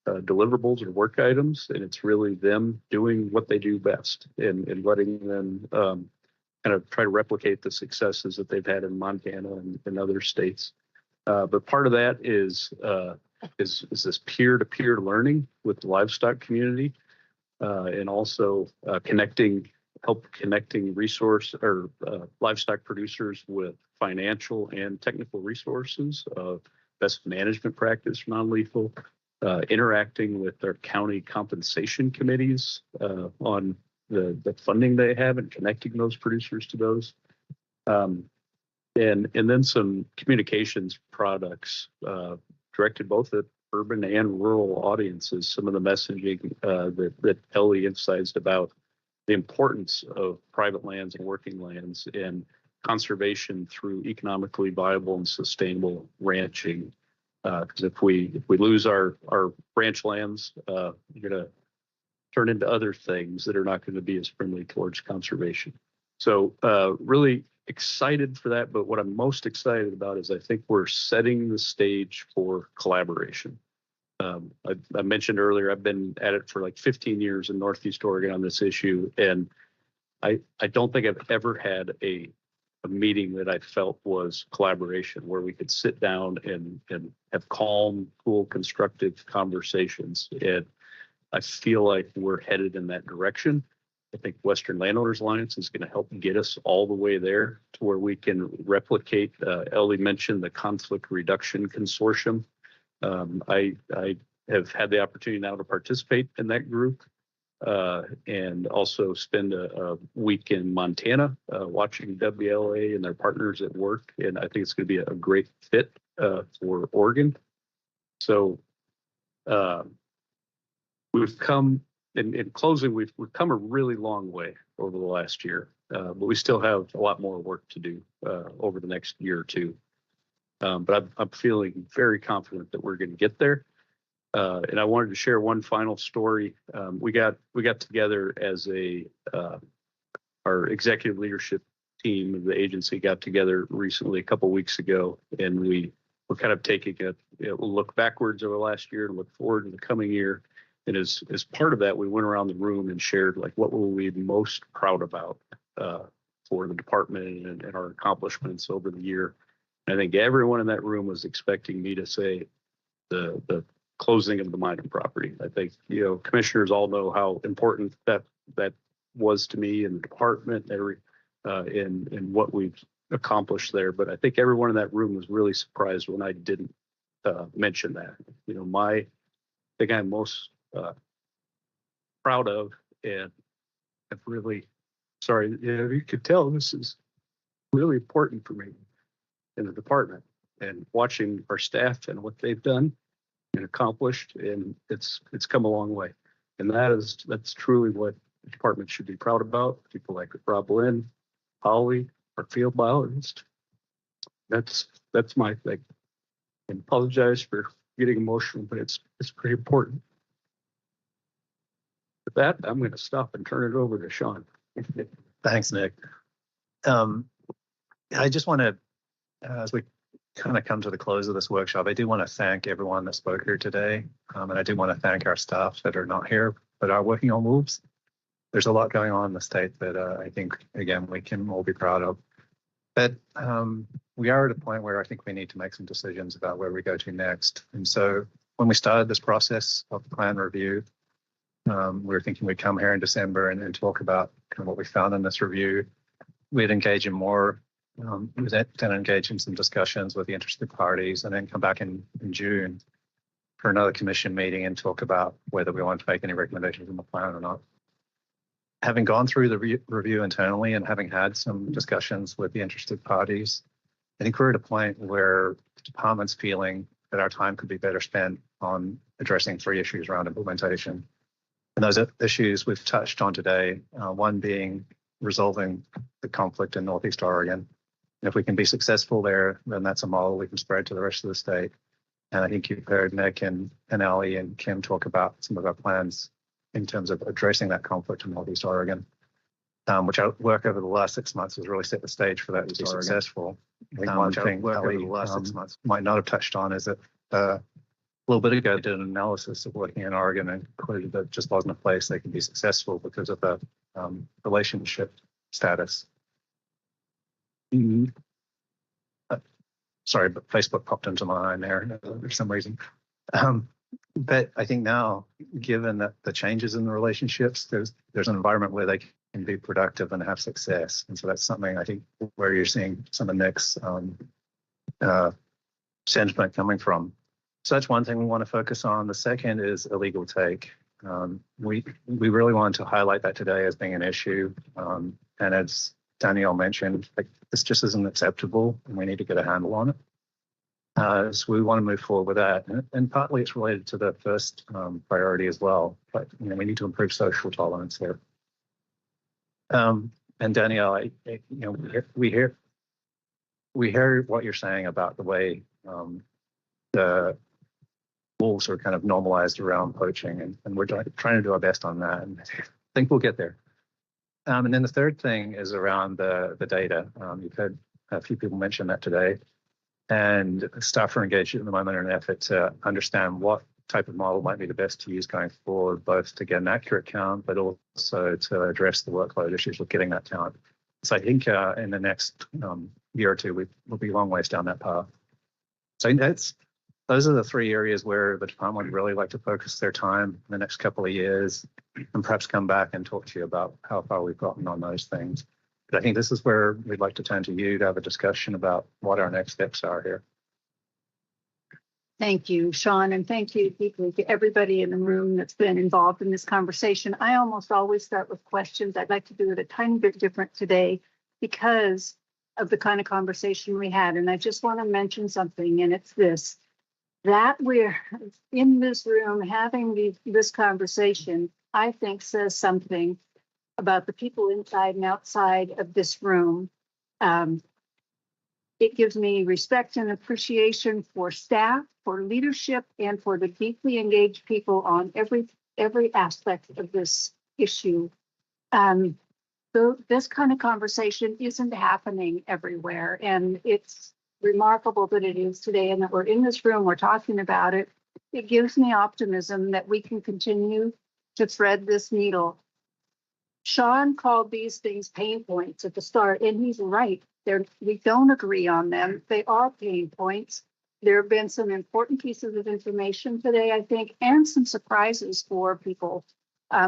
deliverables or work items, and it's really them doing what they do best and letting them kind of try to replicate the successes that they've had in Montana and other states. But part of that is this peer-to-peer learning with the livestock community, and also connecting resource or livestock producers with financial and technical resources, best management practice for non-lethal, interacting with their county compensation committees on the funding they have and connecting those producers to those. And then some communications products directed both at urban and rural audiences. Some of the messaging that Ellie emphasized about the importance of private lands and working lands and conservation through economically viable and sustainable ranching. Because if we lose our ranch lands, we're going to turn into other things that are not going to be as friendly towards conservation. So really excited for that. But what I'm most excited about is I think we're setting the stage for collaboration. I mentioned earlier, I've been at it for like 15 years in Northeast Oregon on this issue. And I don't think I've ever had a meeting that I felt was collaboration where we could sit down and have calm, cool, constructive conversations. And I feel like we're headed in that direction. I think Western Landowners Alliance is going to help get us all the way there to where we can replicate. Ellie mentioned the Conflict Reduction Consortium. I have had the opportunity now to participate in that group and also spend a week in Montana watching WLA and their partners at work. And I think it's going to be a great fit for Oregon. So we've come, in closing, we've come a really long way over the last year, but we still have a lot more work to do over the next year or two. But I'm feeling very confident that we're going to get there. And I wanted to share one final story. We got together as our executive leadership team of the agency got together recently, a couple of weeks ago, and we were kind of taking a look backwards over the last year and look forward to the coming year. And as part of that, we went around the room and shared like what were we most proud about for the department and our accomplishments over the year. I think everyone in that room was expecting me to say the closing of the mining property. I think, commissioners all know how important that was to me and the department, in what we've accomplished there. But I think everyone in that room was really surprised when I didn't mention that. My thing I'm most proud of, and I've really, sorry, you could tell this is really important for me in the department, and watching our staff and what they've done and accomplished, and it's come a long way. And that's truly what the department should be proud about. People like Rob Lynn, Holly, our field biologist. That's my thing. And apologize for getting emotional, but it's pretty important. With that, I'm going to stop and turn it over to Sean. Thanks, Nick. I just want to, as we kind of come to the close of this workshop, I do want to thank everyone that spoke here today. And I do want to thank our staff that are not here, but are working on wolves. There's a lot going on in the state that I think, again, we can all be proud of. But we are at a point where I think we need to make some decisions about where we go to next. And so when we started this process of the plan review, we were thinking we'd come here in December and talk about kind of what we found in this review. We'd engage in more, we'd then engage in some discussions with the interested parties, and then come back in June for another commission meeting and talk about whether we want to make any recommendations in the plan or not. Having gone through the review internally and having had some discussions with the interested parties, I think we're at a point where the department's feeling that our time could be better spent on addressing 3 issues around implementation. And those issues we've touched on today, one being resolving the conflict in Northeast Oregon. And if we can be successful there, then that's a model we can spread to the rest of the state. And I think you've heard Nick and Ali and Kim talk about some of our plans in terms of addressing that conflict in Northeast Oregon, which our work over the last 6 months has really set the stage for that to be successful. I think one thing Ali might not have touched on is that a little bit ago did an analysis of working in Oregon and concluded that just wasn't a place they can be successful because of the relationship status. Sorry, but Facebook popped into my mind there for some reason. But I think now, given that the changes in the relationships, there's an environment where they can be productive and have success. And so that's something I think where you're seeing some of Nick's sentiment coming from. So that's one thing we want to focus on. The second is illegal take. We really wanted to highlight that today as being an issue. And as Danielle mentioned, this just isn't acceptable, and we need to get a handle on it. So we want to move forward with that. And partly it's related to the first priority as well. But we need to improve social tolerance here. And Danielle, we hear what you're saying about the way the wolves are kind of normalized around poaching, and we're trying to do our best on that, and I think we'll get there. And then the third thing is around the data. You've heard a few people mention that today, and staff are engaged at the moment in an effort to understand what type of model might be the best to use going forward, both to get an accurate count, but also to address the workload issues with getting that count. So I think in the next year or two, we'll be a long ways down that path. So those are the 3 areas where the department would really like to focus their time in the next couple of years, and perhaps come back and talk to you about how far we've gotten on those things. But I think this is where we'd like to turn to you to have a discussion about what our next steps are here. Thank you, Sean, and thank you deeply to everybody in the room that's been involved in this conversation. I almost always start with questions. I'd like to do it a tiny bit different today because of the kind of conversation we had. And I just want to mention something, and it's this. That we're in this room having this conversation, I think says something about the people inside and outside of this room. It gives me respect and appreciation for staff, for leadership, and for the deeply engaged people on every aspect of this issue. So this kind of conversation isn't happening everywhere, and it's remarkable that it is today, and that we're in this room, we're talking about it. It gives me optimism that we can continue to thread this needle. Sean called these things pain points at the start, and he's right. We don't agree on them. They are pain points, there have been some important pieces of information today, I think, and some surprises for people.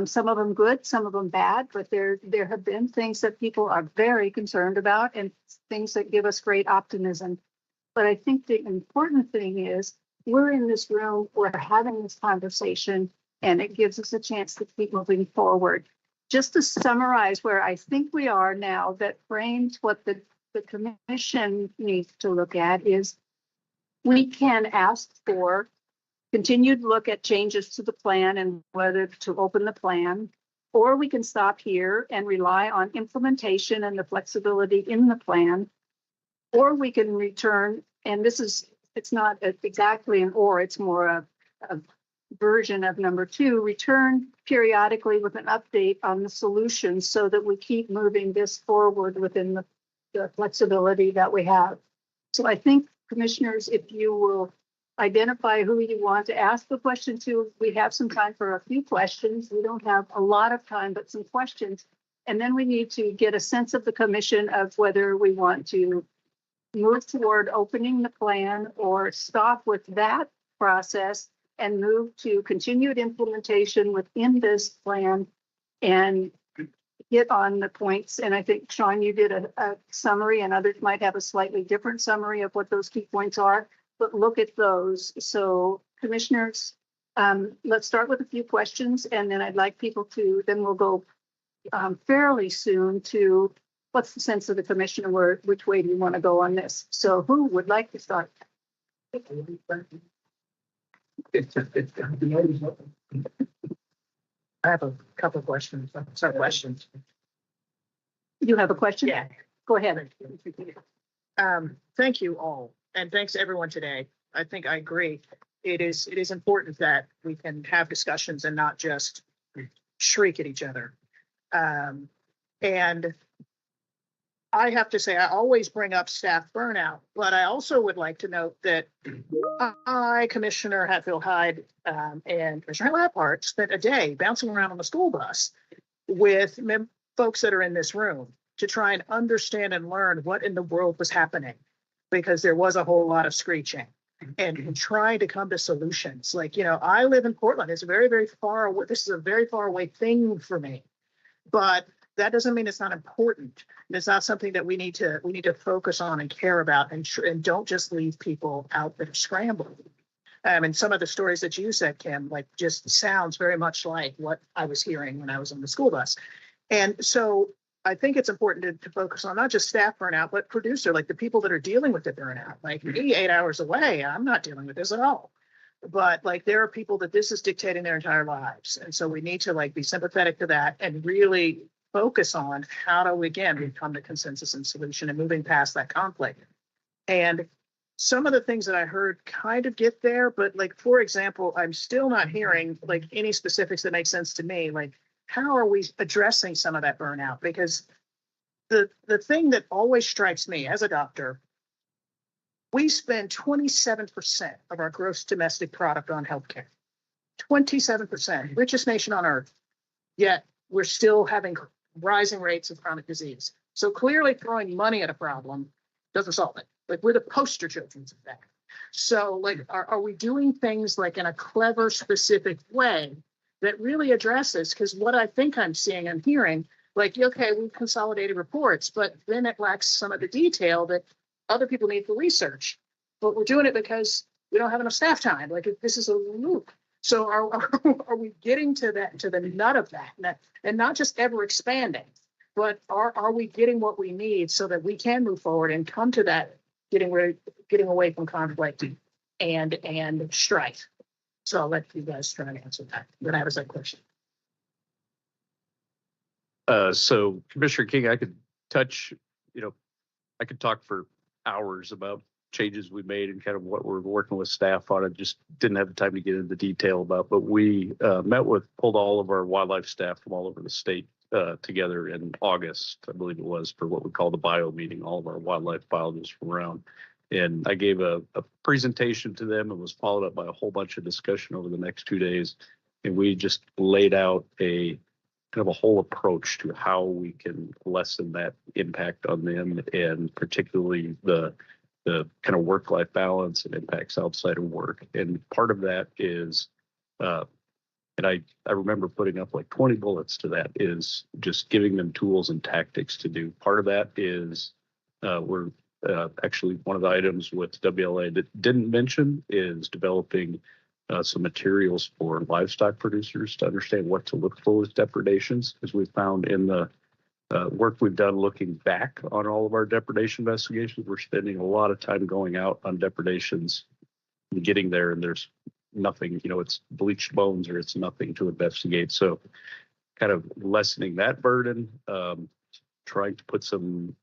Some of them good, some of them bad, but there have been things that people are very concerned about and things that give us great optimism. But I think the important thing is we're in this room, we're having this conversation, and it gives us a chance to keep moving forward. Just to summarize where I think we are now, that frames what the commission needs to look at is we can ask for continued look at changes to the plan and whether to open the plan, or we can stop here and rely on implementation and the flexibility in the plan, or we can return, and it's not exactly an or, it's more a version of number 2, return periodically with an update on the solutions so that we keep moving this forward within the flexibility that we have. So I think, commissioners, if you will identify who you want to ask the question to, we have some time for a few questions. We don't have a lot of time, but some questions. And then we need to get a sense of the commission of whether we want to move toward opening the plan or stop with that process and move to continued implementation within this plan and get on the points. And I think, Sean, you did a summary, and others might have a slightly different summary of what those key points are, but look at those. So commissioners, let's start with a few questions, and then I'd like people to, then we'll go fairly soon to what's the sense of the commission and which way do you want to go on this? So who would like to start? I have a couple of questions. Some questions. You have a question? Yeah. Go ahead. Thank you all, and thanks everyone today. I think I agree. It is important that we can have discussions and not just shriek at each other. And I have to say, I always bring up staff burnout, but I also would like to note that I, Commissioner Hatfield-Hyde, and Commissioner Laphart spent a day bouncing around on the school bus with folks that are in this room to try and understand and learn what in the world was happening, because there was a whole lot of screeching and trying to come to solutions. Like, I live in Portland. It's very, very far away. This is a very far away thing for me, but that doesn't mean it's not important. It's not something that we need to focus on and care about, and don't just leave people out that are scrambling. And some of the stories that you said, Kim, like just sounds very much like what I was hearing when I was on the school bus. And so I think it's important to focus on not just staff burnout, but producer, like the people that are dealing with the burnout. Like me, 8 hours away, I'm not dealing with this at all. But like there are people that this is dictating their entire lives. And so we need to be sympathetic to that and really focus on how do we, again, come to consensus and solution and moving past that conflict. And some of the things that I heard kind of get there, but for example, I'm still not hearing any specifics that make sense to me. Like, how are we addressing some of that burnout? Because the thing that always strikes me as a doctor, we spend 27% of our gross domestic product on healthcare. 27%, richest nation on earth. Yet we're still having rising rates of chronic disease. So clearly throwing money at a problem doesn't solve it. We're the poster children of that. So are we doing things in a clever, specific way that really addresses? Because what I think I'm seeing and hearing, okay, we've consolidated reports, but then it lacks some of the detail that other people need for research. But we're doing it because we don't have enough staff time. This is a loop. So are we getting to the nut of that, and not just ever expanding, but are we getting what we need so that we can move forward and come to that getting away from conflict and strife? So I'll let you guys try and answer that. Then I have a second question. So Commissioner King, I could talk for hours about changes we made and kind of what we're working with staff on. I just didn't have the time to get into detail about, but we pulled all of our wildlife staff from all over the state together in August, I believe it was, for what we call the bio meeting, all of our wildlife biologists from around. And I gave a presentation to them. It was followed up by a whole bunch of discussion over the next 2 days. And we just laid out a kind of a whole approach to how we can lessen that impact on them, and particularly the the kind of work-life balance and impacts outside of work. And part of that is, and I remember putting up like 20 bullets to that, is just giving them tools and tactics to do. Part of that is we're actually one of the items with WLA that didn't mention is developing some materials for livestock producers to understand what to look for with depredations, as we found in the work we've done looking back on all of our depredation investigations. We're spending a lot of time going out on depredations and getting there, and there's nothing, it's bleached bones or it's nothing to investigate. So kind of lessening that burden, trying to put some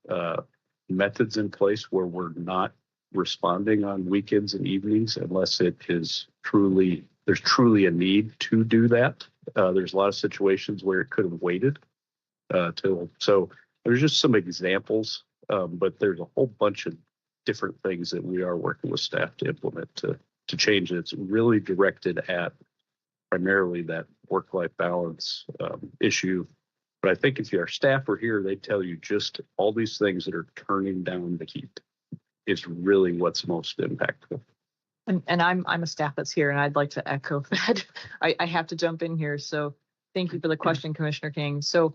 methods in place where we're not responding on weekends and evenings unless there's truly a need to do that. There's a lot of situations where it could have waited so there's just some examples, but there's a whole bunch of different things that we are working with staff to implement to change it. It's really directed at primarily that work-life balance issue. But I think if our staff were here, they'd tell you just all these things that are turning down the heat is really what's most impactful. And I'm a staff that's here, and I'd like to echo that. I have to jump in here. So thank you for the question, Commissioner King. So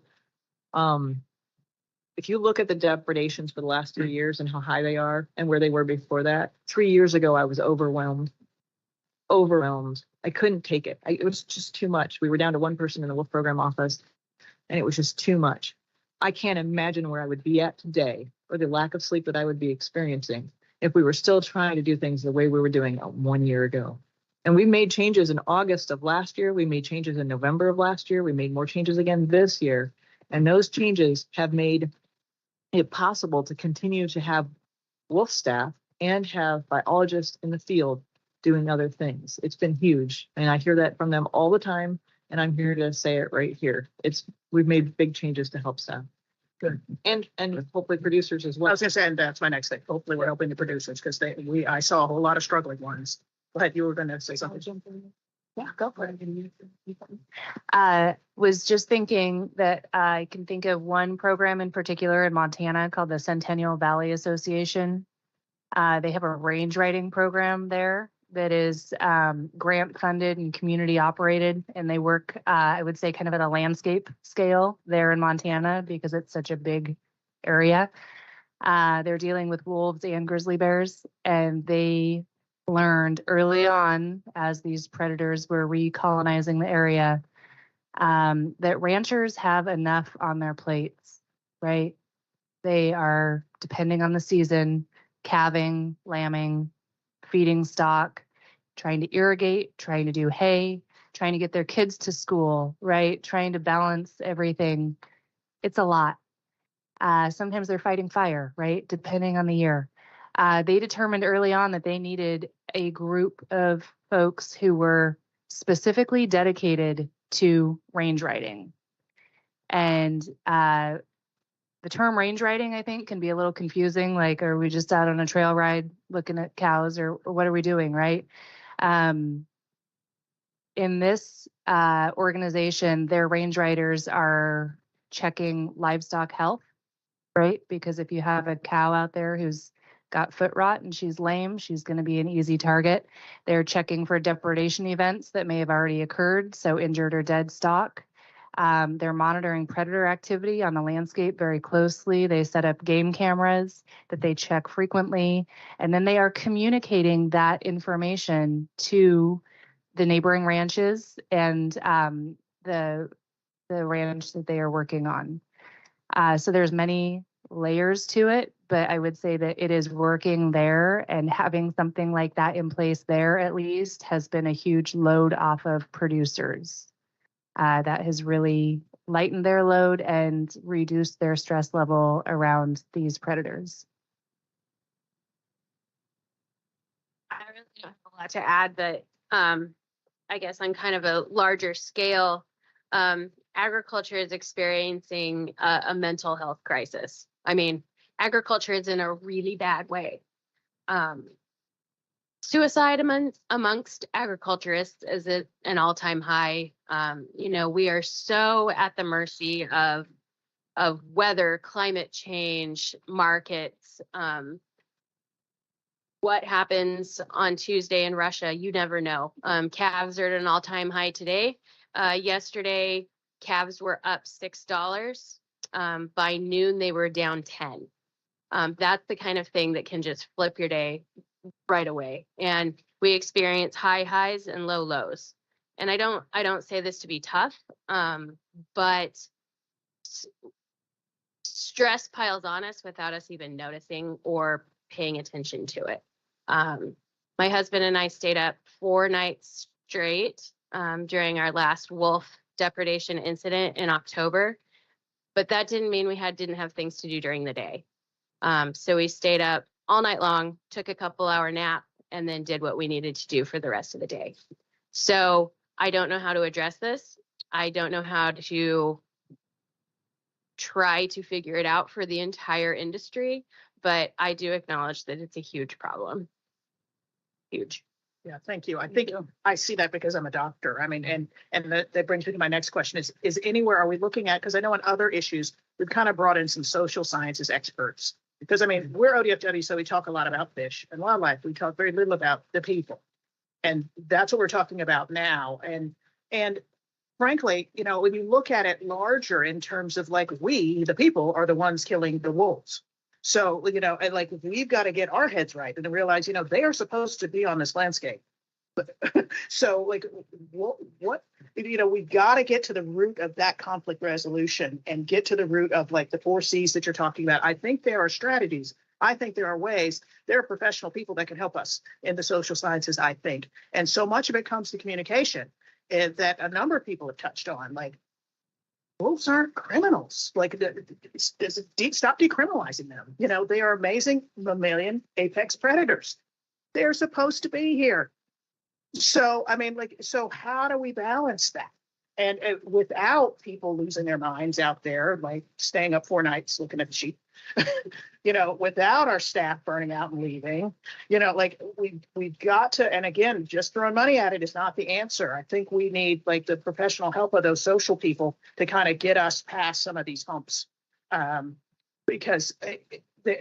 if you look at the depredations for the last 3 years and how high they are and where they were before that, 3 years ago, I was overwhelmed. I couldn't take it. It was just too much. We were down to one person in the wolf program office, and it was just too much. I can't imagine where I would be at today, or the lack of sleep that I would be experiencing if we were still trying to do things the way we were doing 1 year ago. And we made changes in August of last year. We made changes in November of last year. We made more changes again this year. And those changes have made it possible to continue to have wolf staff and have biologists in the field doing other things. It's been huge. And I hear that from them all the time. And I'm here to say it right here. We've made big changes to help staff. Good. And hopefully producers as I well. was gonna say, and that's my next thing. Hopefully we're helping the producers because I saw a whole lot of struggling ones. Go ahead, you were gonna say something. Yeah, go for it. Was just thinking that I can think of one program in particular in Montana called the Centennial Valley Association. They have a range riding program there that is grant funded and community operated, and they work, I would say, kind of at a landscape scale there in Montana because it's such a big area. They're dealing with wolves and grizzly bears, and they learned early on as these predators were recolonizing the area that ranchers have enough on their plates, right? They are, depending on the season, calving, lambing, feeding stock, trying to irrigate, trying to do hay, trying to get their kids to school, right? Trying to balance everything. It's a lot. Sometimes they're fighting fire, right? Depending on the year. They determined early on that they needed a group of folks who were specifically dedicated to range riding. And the term range riding, I think, can be a little confusing. Like, are we just out on a trail ride looking at cows, or what are we doing, right? In this organization, their range riders are checking livestock health, right? Because if you have a cow out there who's got foot rot and she's lame, she's going to be an easy target. They're checking for depredation events that may have already occurred, so injured or dead stock. They're monitoring predator activity on the landscape very closely. They set up game cameras that they check frequently, and then they are communicating that information to the neighboring ranches and the ranch that they are working on. So there's many layers to it, but I would say that it is working there, and having something like that in place there at least has been a huge load off of producers. That has really lightened their load and reduced their stress level around these predators. I really don't have a lot to add, but I guess on kind of a larger scale, agriculture is experiencing a mental health crisis. I mean, agriculture is in a really bad way. Suicide amongst agriculturists is at an all-time high. We are so at the mercy of weather, climate change, markets. what happens on Tuesday in Russia, you never know. Calves are at an all-time high today. Yesterday, calves were up $6. By noon, they were down 10. That's the kind of thing that can just flip your day right away. And we experience high highs and low lows. And I don't say this to be tough, but stress piles on us without us even noticing or paying attention to it. My husband and I stayed up 4 nights straight during our last wolf depredation incident in October, but that didn't mean we didn't have things to do during the day. So we stayed up all night long, took a couple-hour nap, and then did what we needed to do for the rest of the day. So I don't know how to address this. I don't know how to try to figure it out for the entire industry, but I do acknowledge that it's a huge problem. Huge. Yeah, thank you. I think I see that because I'm a doctor. I mean, and that brings me to my next question is anywhere are we looking at? Because I know in other issues, we've kind of brought in some social sciences experts. Because I mean, we're ODFW, so we talk a lot about fish and wildlife. We talk very little about the people. And that's what we're talking about now. And frankly, you know, when you look at it larger in terms of like we, the people, are the ones killing the wolves. So, you know, and like we've got to get our heads right and realize, you know, they are supposed to be on this landscape. So like what, you know, we've got to get to the root of that conflict resolution and get to the root of like the 4 C's that you're talking about. I think there are strategies. I think there are ways. There are professional people that can help us in the social sciences, I think. And so much of it comes to communication that a number of people have touched on, like wolves aren't criminals. Like stop decriminalizing them. You know, they are amazing mammalian apex predators. They're supposed to be here. So, I mean, like, so how do we balance that? And without people losing their minds out there, like staying up 4 nights looking at the sheep, you know, without our staff burning out and leaving, you know, like we've got to, and again, just throwing money at it is not the answer. I think we need like the professional help of those social people to kind of get us past some of these humps. Because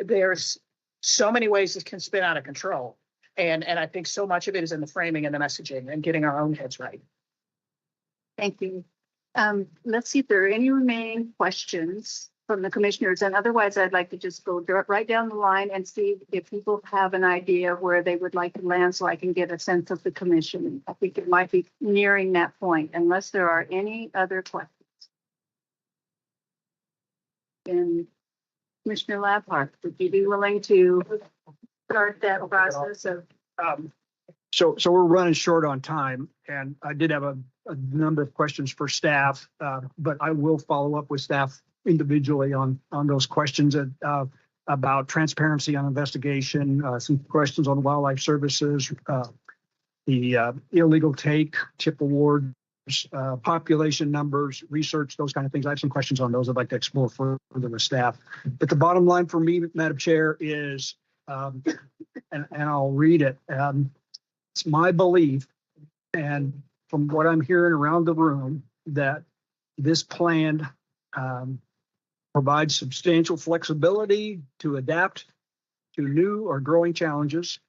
there's so many ways it can spin out of control. And I think so much of it is in the framing and the messaging and getting our own heads right. Thank you. Let's see if there are any remaining questions from the commissioners. And otherwise, I'd like to just go right down the line and see if people have an idea of where they would like to land so I can get a sense of the commission. I think it might be nearing that point, unless there are any other questions. And Commissioner Labhart, would you be willing to start that process of? So we're running short on time, and I did have a number of questions for staff, but I will follow up with staff individually on those questions about transparency on investigation, some questions on wildlife services, the illegal tip awards, population numbers, research, those kind of things. I have some questions on those I'd like to explore further with staff. But the bottom line for me, Madam Chair, is, and I'll read it. It's my belief, and from what I'm hearing around the room, that this plan provides substantial flexibility to adapt to new or growing challenges.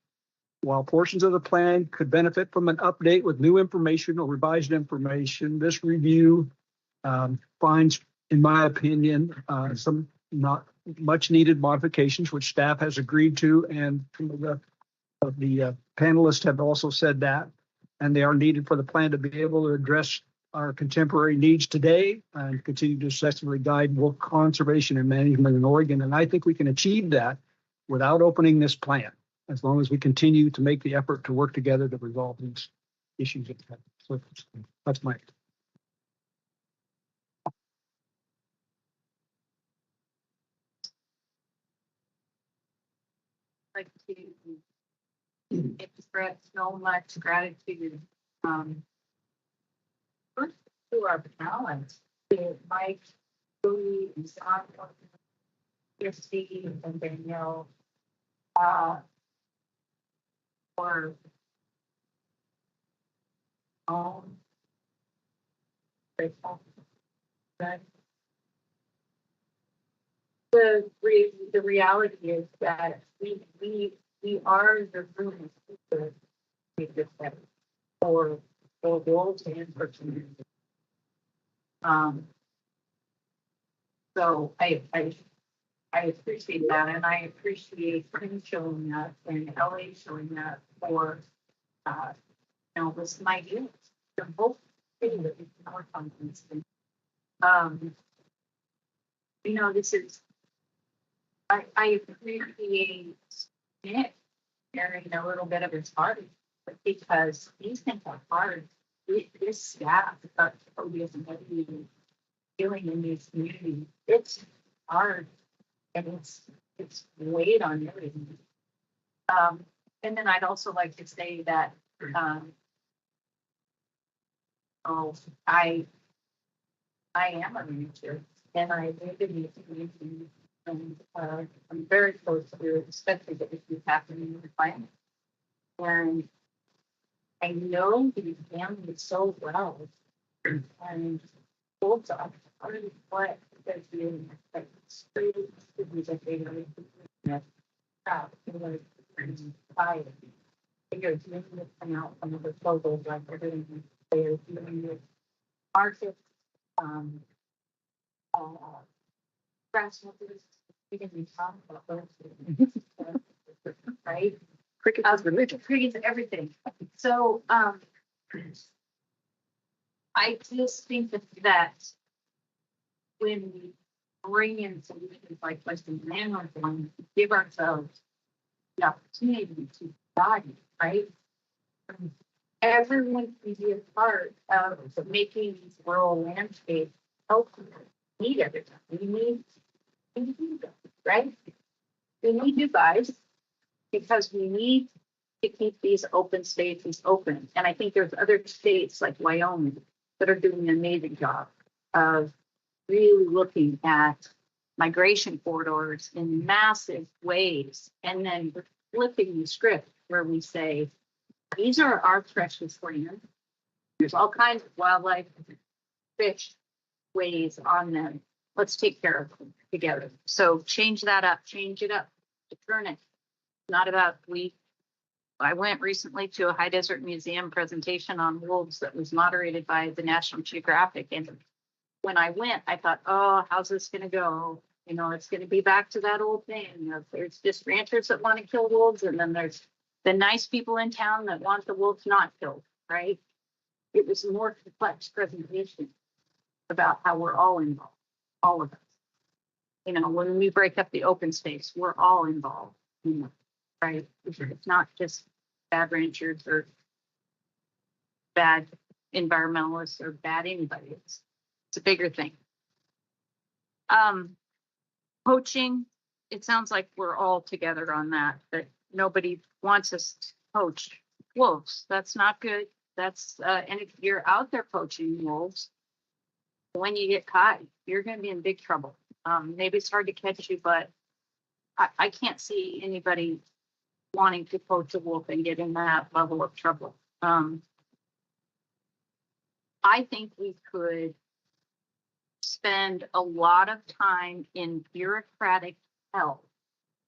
While portions of the plan could benefit from an update with new information or revised information, this review finds, in my opinion, some not much needed modifications, which staff has agreed to, and some of the panelists have also said that, and they are needed for the plan to be able to address our contemporary needs today and continue to successfully guide wolf conservation and management in Oregon. And I think we can achieve that without opening this plan, as long as we continue to make the effort to work together to resolve these issues. So that's my. Like to express so much gratitude first to our talent, to Mike, Louie, and Sandra, Christy, and Danielle, for grateful. The reality is that we we are the room to make this better for wolves and for community. So I appreciate that, and I appreciate him showing that and LA showing that for, with some ideas. They're both pretty with our confidence. This is, I appreciate Nick sharing a little bit of his heart, but because these things are hard. This staff, feeling in these communities, it's hard. And it's weighed on everything. And then I'd also like to say that, I am a manager and I live in these communities and I'm very close to, especially the issues happening in the climate. And I know these families so well and both are part of what they're doing. Like, You're doing this come out from the proposals like they're doing. They're doing with markets, grasshoppers. We can be talking about those, right? Crickets is religion. Crickets, everything. So, I just think that when we bring in solutions like Western Landmark, give ourselves the opportunity to guide, right? Everyone can be a part of making these rural landscapes healthier. We need everything. We need you guys, right? We need you guys because we need to keep these open spaces open. And I think there's other states like Wyoming that are doing an amazing job of really looking at migration corridors in massive ways and then flipping the script where we say, these are our precious land. There's all kinds of wildlife, fish, ways on them. Let's take care of them together. So change that up, change it up, turn it. Not about I went recently to a High Desert Museum presentation on wolves that was moderated by the National Geographic. And when I went, I thought, oh, how's this going to go? It's going to be back to that old thing. There's just ranchers that want to kill wolves, and then there's the nice people in town that want the wolves not killed, right? It was a more complex presentation about how we're all involved, all of us. When we break up the open space, we're all involved, right? It's not just bad ranchers or bad environmentalists or bad anybody. It's a bigger thing. Poaching, it sounds like we're all together on that nobody wants us to poach wolves. That's not good. And if you're out there poaching wolves, when you get caught, you're going to be in big trouble. Maybe it's hard to catch you, but I can't see anybody wanting to poach a wolf and get in that level of trouble. I think we could spend a lot of time in bureaucratic hell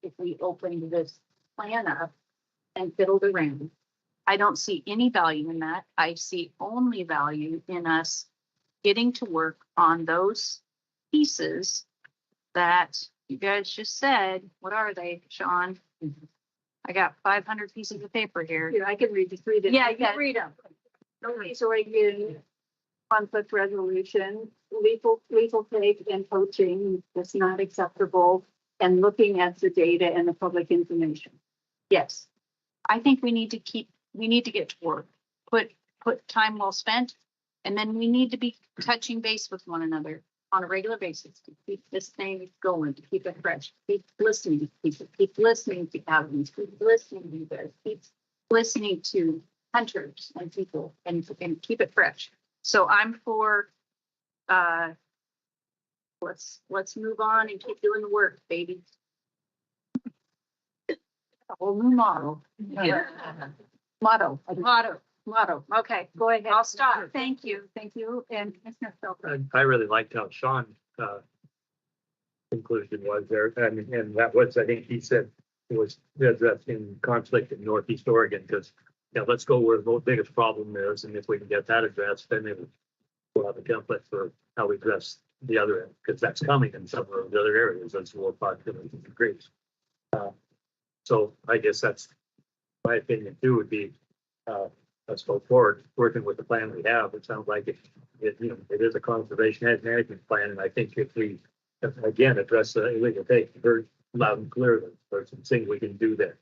if we opened this plan up and fiddled around. I don't see any value in that. I see only value in us getting to work on those pieces that you guys just said. What are they, Sean? I got 500 pieces of paper here. Here, I can read it. Yeah, you can read them. Okay, so again, conflict resolution, lethal take and poaching is not acceptable, and looking at the data and the public information. Yes, I think we need to get to work, put time well spent, and then we need to be touching base with one another on a regular basis to keep this thing going, to keep it fresh, keep listening to people, keep listening to outreach, keep listening to you guys, keep listening to hunters and people, and keep it fresh. So I'm for let's move on and keep doing the work, baby. A whole new model. Yeah. Motto. Okay, go ahead. I'll stop. Thank you. And Commissioner Felker. I really liked how Sean conclusion was there, and that was, I think he said, was that's in conflict in Northeast Oregon, because, let's go where the biggest problem is, and if we can get that addressed, then we'll have a template for how we address the other end, because that's coming in some of the other areas as the world population increase. So I guess that's my opinion too, would be, let's go forward, working with the plan we have. It sounds like it is a conservation and management plan, and I think if we, again, address the illegal take, very loud and clear, that there's some things we can do there,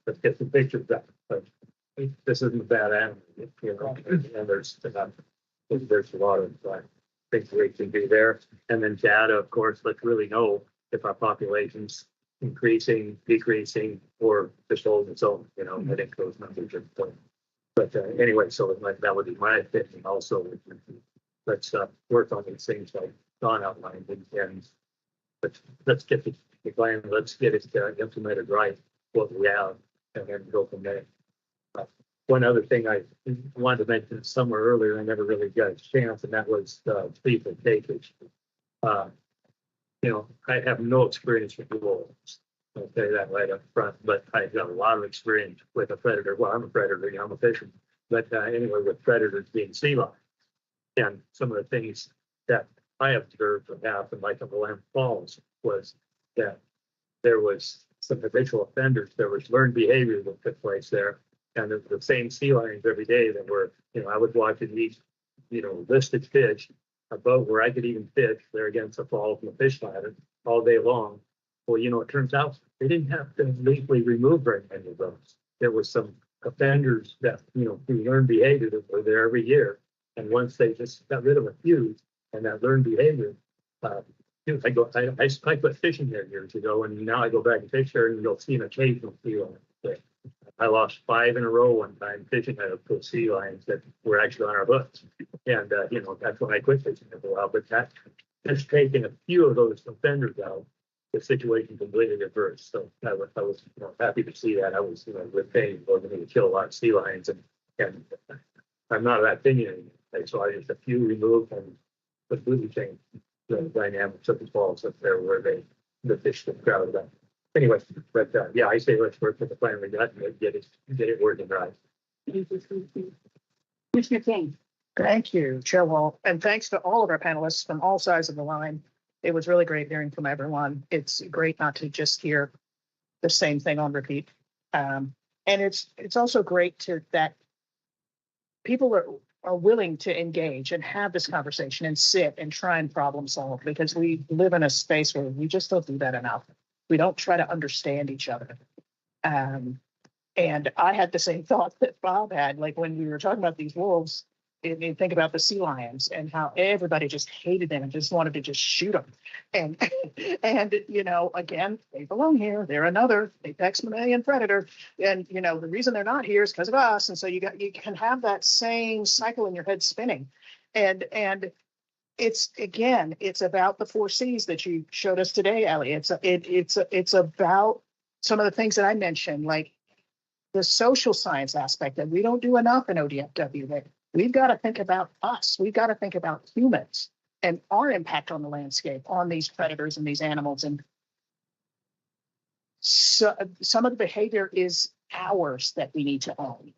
let's get some pictures done. But this isn't a bad animal, and there's a lot of things we can do there. And then data, of course, let's really know if our population's increasing, decreasing, or just holding its own, I think those numbers are important. But anyway, so that would be my opinion also. Let's work on these things like Don outlined, and let's get the plan, let's get it implemented right, what we have, and then go from there. One other thing I wanted to mention somewhere earlier, I never really got a chance, and that was the lethal takage. I have no experience with wolves. I'll tell you that right up front, but I've got a lot of experience with a predator. Well, I'm a predator, I'm a fisherman, but anyway, with predators being sea lions. And some of the things that I observed what happened, like in Willamette Falls, was that there was some habitual offenders. There was learned behavior that took place there. And the same sea lions every day that were, I would watch and eat, listed fish above where I could even fish there against the fall from the fish ladder all day long. Well, it turns out they didn't have to legally remove very many of those. There was some offenders that, who learned behavior that were there every year. And once they just got rid of a few and that learned behavior, I quit fishing there years ago, and now I go back and fish there, and you'll see an occasional sea lion there. I lost 5 in a row one time fishing out of those sea lions that were actually on our books. And, that's when I quit fishing for a while. But that just taking a few of those offenders out, the situation completely reversed. So I was happy to see that. I was, with pain, we're going to kill a lot of sea lions. And I'm not of that opinion anymore. So I just a few removed and completely changed the dynamics of the falls up there where the fish get crowded up. Anyway, but yeah, I say let's work with the plan we got and get it working right. Commissioner King. Thank you, Chair Wall, and thanks to all of our panelists from all sides of the line. It was really great hearing from everyone. It's great not to just hear the same thing on repeat. And it's also great that people are willing to engage and have this conversation and sit and try and problem solve, because we live in a space where we just don't do that enough. We don't try to understand each other. And I had the same thought that Bob had, like when we were talking about these wolves, and think about the sea lions and how everybody just hated them and just wanted to just shoot them. And again, they belong here. They're another apex mammalian predator. And, the reason they're not here is because of us. And so you can have that same cycle in your head spinning. And it's about the 4 C's that you showed us today, Ellie. It's about some of the things that I mentioned, like the social science aspect that we don't do enough in ODFW. We've got to think about us. We've got to think about humans and our impact on the landscape, on these predators and these animals. And so some of the behavior is ours that we need to own.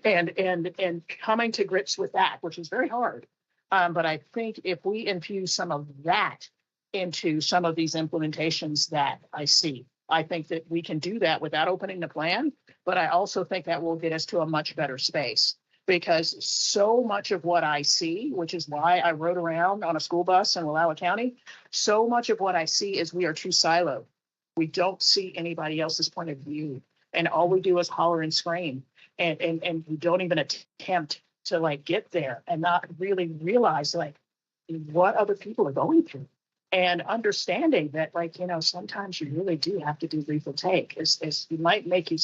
and coming to grips with that, which is very hard. But I think if we infuse some of that into some of these implementations that I see, I think that we can do that without opening the plan. But I also think that will get us to a much better space, because so much of what I see, which is why I rode around on a school bus in Wallowa County, so much of what I see is we are too siloed. We don't see anybody else's point of view. And all we do is holler and scream. And we don't even attempt to get there and not really realize what other people are going through, and understanding that sometimes you really do have to do lethal take. As you might make you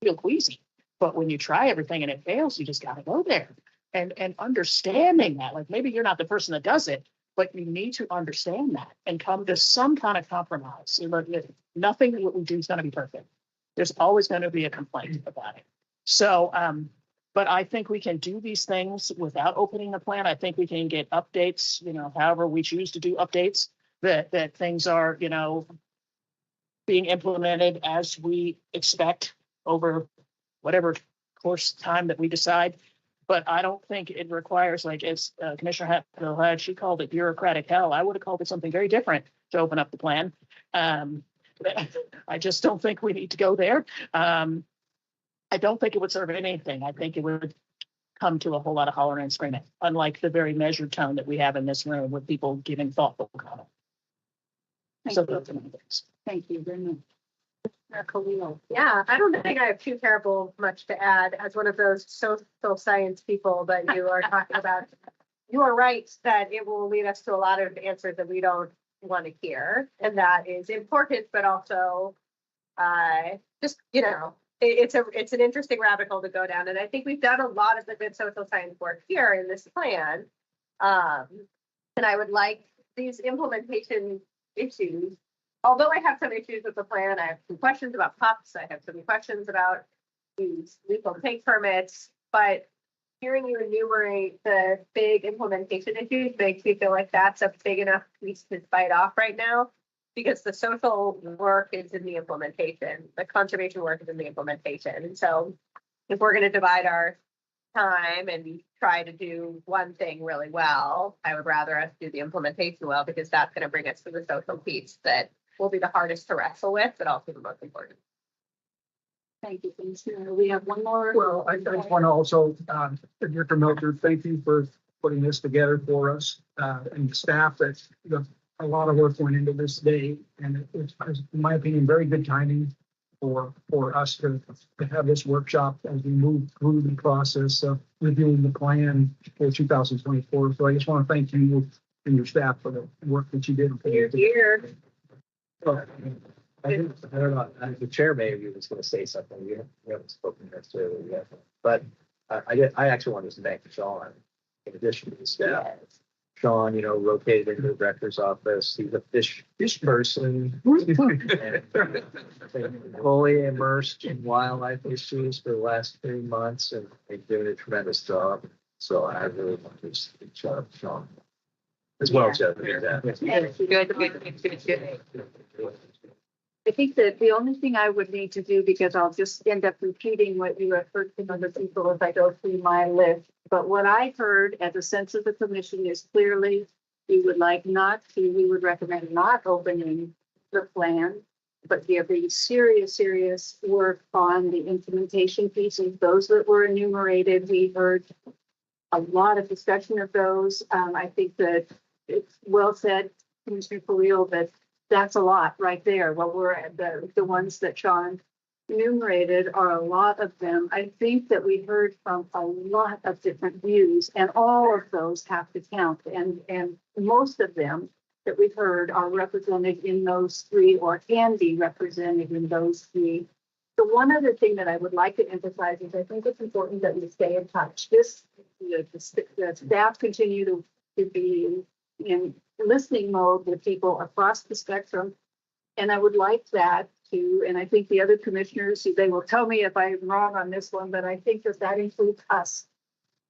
feel queasy, but when you try everything and it fails, you just got to go there and understanding that maybe you're not the person that does it, but you need to understand that and come to some kind of compromise. Nothing what we do is going to be perfect. There's always going to be a complaint about it. So, but I think we can do these things without opening the plan. I think we can get updates, however we choose to do updates, that things are, being implemented as we expect over whatever course time that we decide. But I don't think it requires, like, as Commissioner Hatfield had, she called it bureaucratic hell. I would have called it something very different to open up the plan. I just don't think we need to go there. I don't think it would serve anything. I think it would come to a whole lot of hollering and screaming, unlike the very measured tone that we have in this room with people giving thoughtful comment. So those are my things. Thank you very much. Khalil. Yeah, I don't think I have too terrible much to add as one of those social science people that you are talking about. You are right that it will lead us to a lot of answers that we don't want to hear. And that is important, but also just, you know, it's an interesting rabbit hole to go down. And I think we've done a lot of the good social science work here in this plan. And I would like these implementation issues. Although I have some issues with the plan, I have some questions about PUPs. I have some questions about these lethal tank permits, but hearing you enumerate the big implementation issues makes me feel like that's a big enough piece to bite off right now, because the social work is in the implementation, the conservation work is in the implementation. And so if we're going to divide our time and try to do one thing really well, I would rather us do the implementation well, because that's going to bring us to the social piece that will be the hardest to wrestle with, but also the most important. Thank you, Commissioner. We have one more. Well, I just want to also, Director Melcher, thank you for putting this together for us, and the staff. That's, you know, a lot of work went into this day, and it's, in my opinion, very good timing for us to have this workshop as we move through the process of reviewing the plan for 2024. So I just want to thank you and your staff for the work that you did. Here. I don't know, the chair maybe was going to say something. We haven't spoken necessarily yet, but I actually wanted to thank Sean in addition to the staff. Yes. Sean, you know, rotated into the director's office. He's a fish person. and fully immersed in wildlife issues for the last 3 months, and he's doing a tremendous job. So I really want to thank Sean as well as the Good. I think that the only thing I would need to do, because I'll just end up repeating what you have heard from other people as I go through my list. But what I heard as a sense of the commission is clearly we would recommend not opening the plan, but giving serious work on the implementation pieces, those that were enumerated. We heard a lot of discussion of those. I think that it's well said, Commissioner Khalil, that that's a lot right there. Well, the ones that Sean enumerated are a lot of them. I think that we heard from a lot of different views, and all of those have to count. And most of them that we've heard are represented in those three, or can be represented in those three. The one other thing that I would like to emphasize is I think it's important that we stay in touch. The staff continue to be in listening mode with people across the spectrum. And I would like that too. And I think the other commissioners, they will tell me if I'm wrong on this one, but I think that includes us.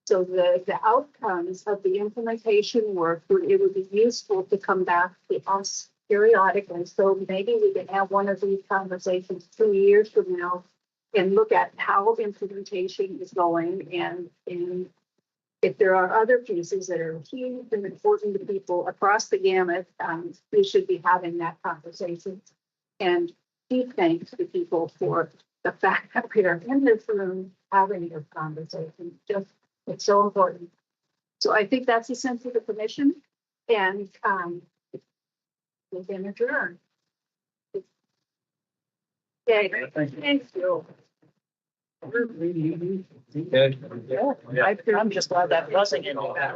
So the outcomes of the implementation work, it would be useful to come back to us periodically. So maybe we can have one of these conversations 2 years from now and look at how implementation is going, and if there are other pieces that are huge and important to people across the gamut, we should be having that conversation. And deep thanks to people for the fact that we are in this room having this conversation. It's so important. So I think that's the sense of the commission, and we can adjourn. Okay, thank you. I'm just glad that wasn't in the back.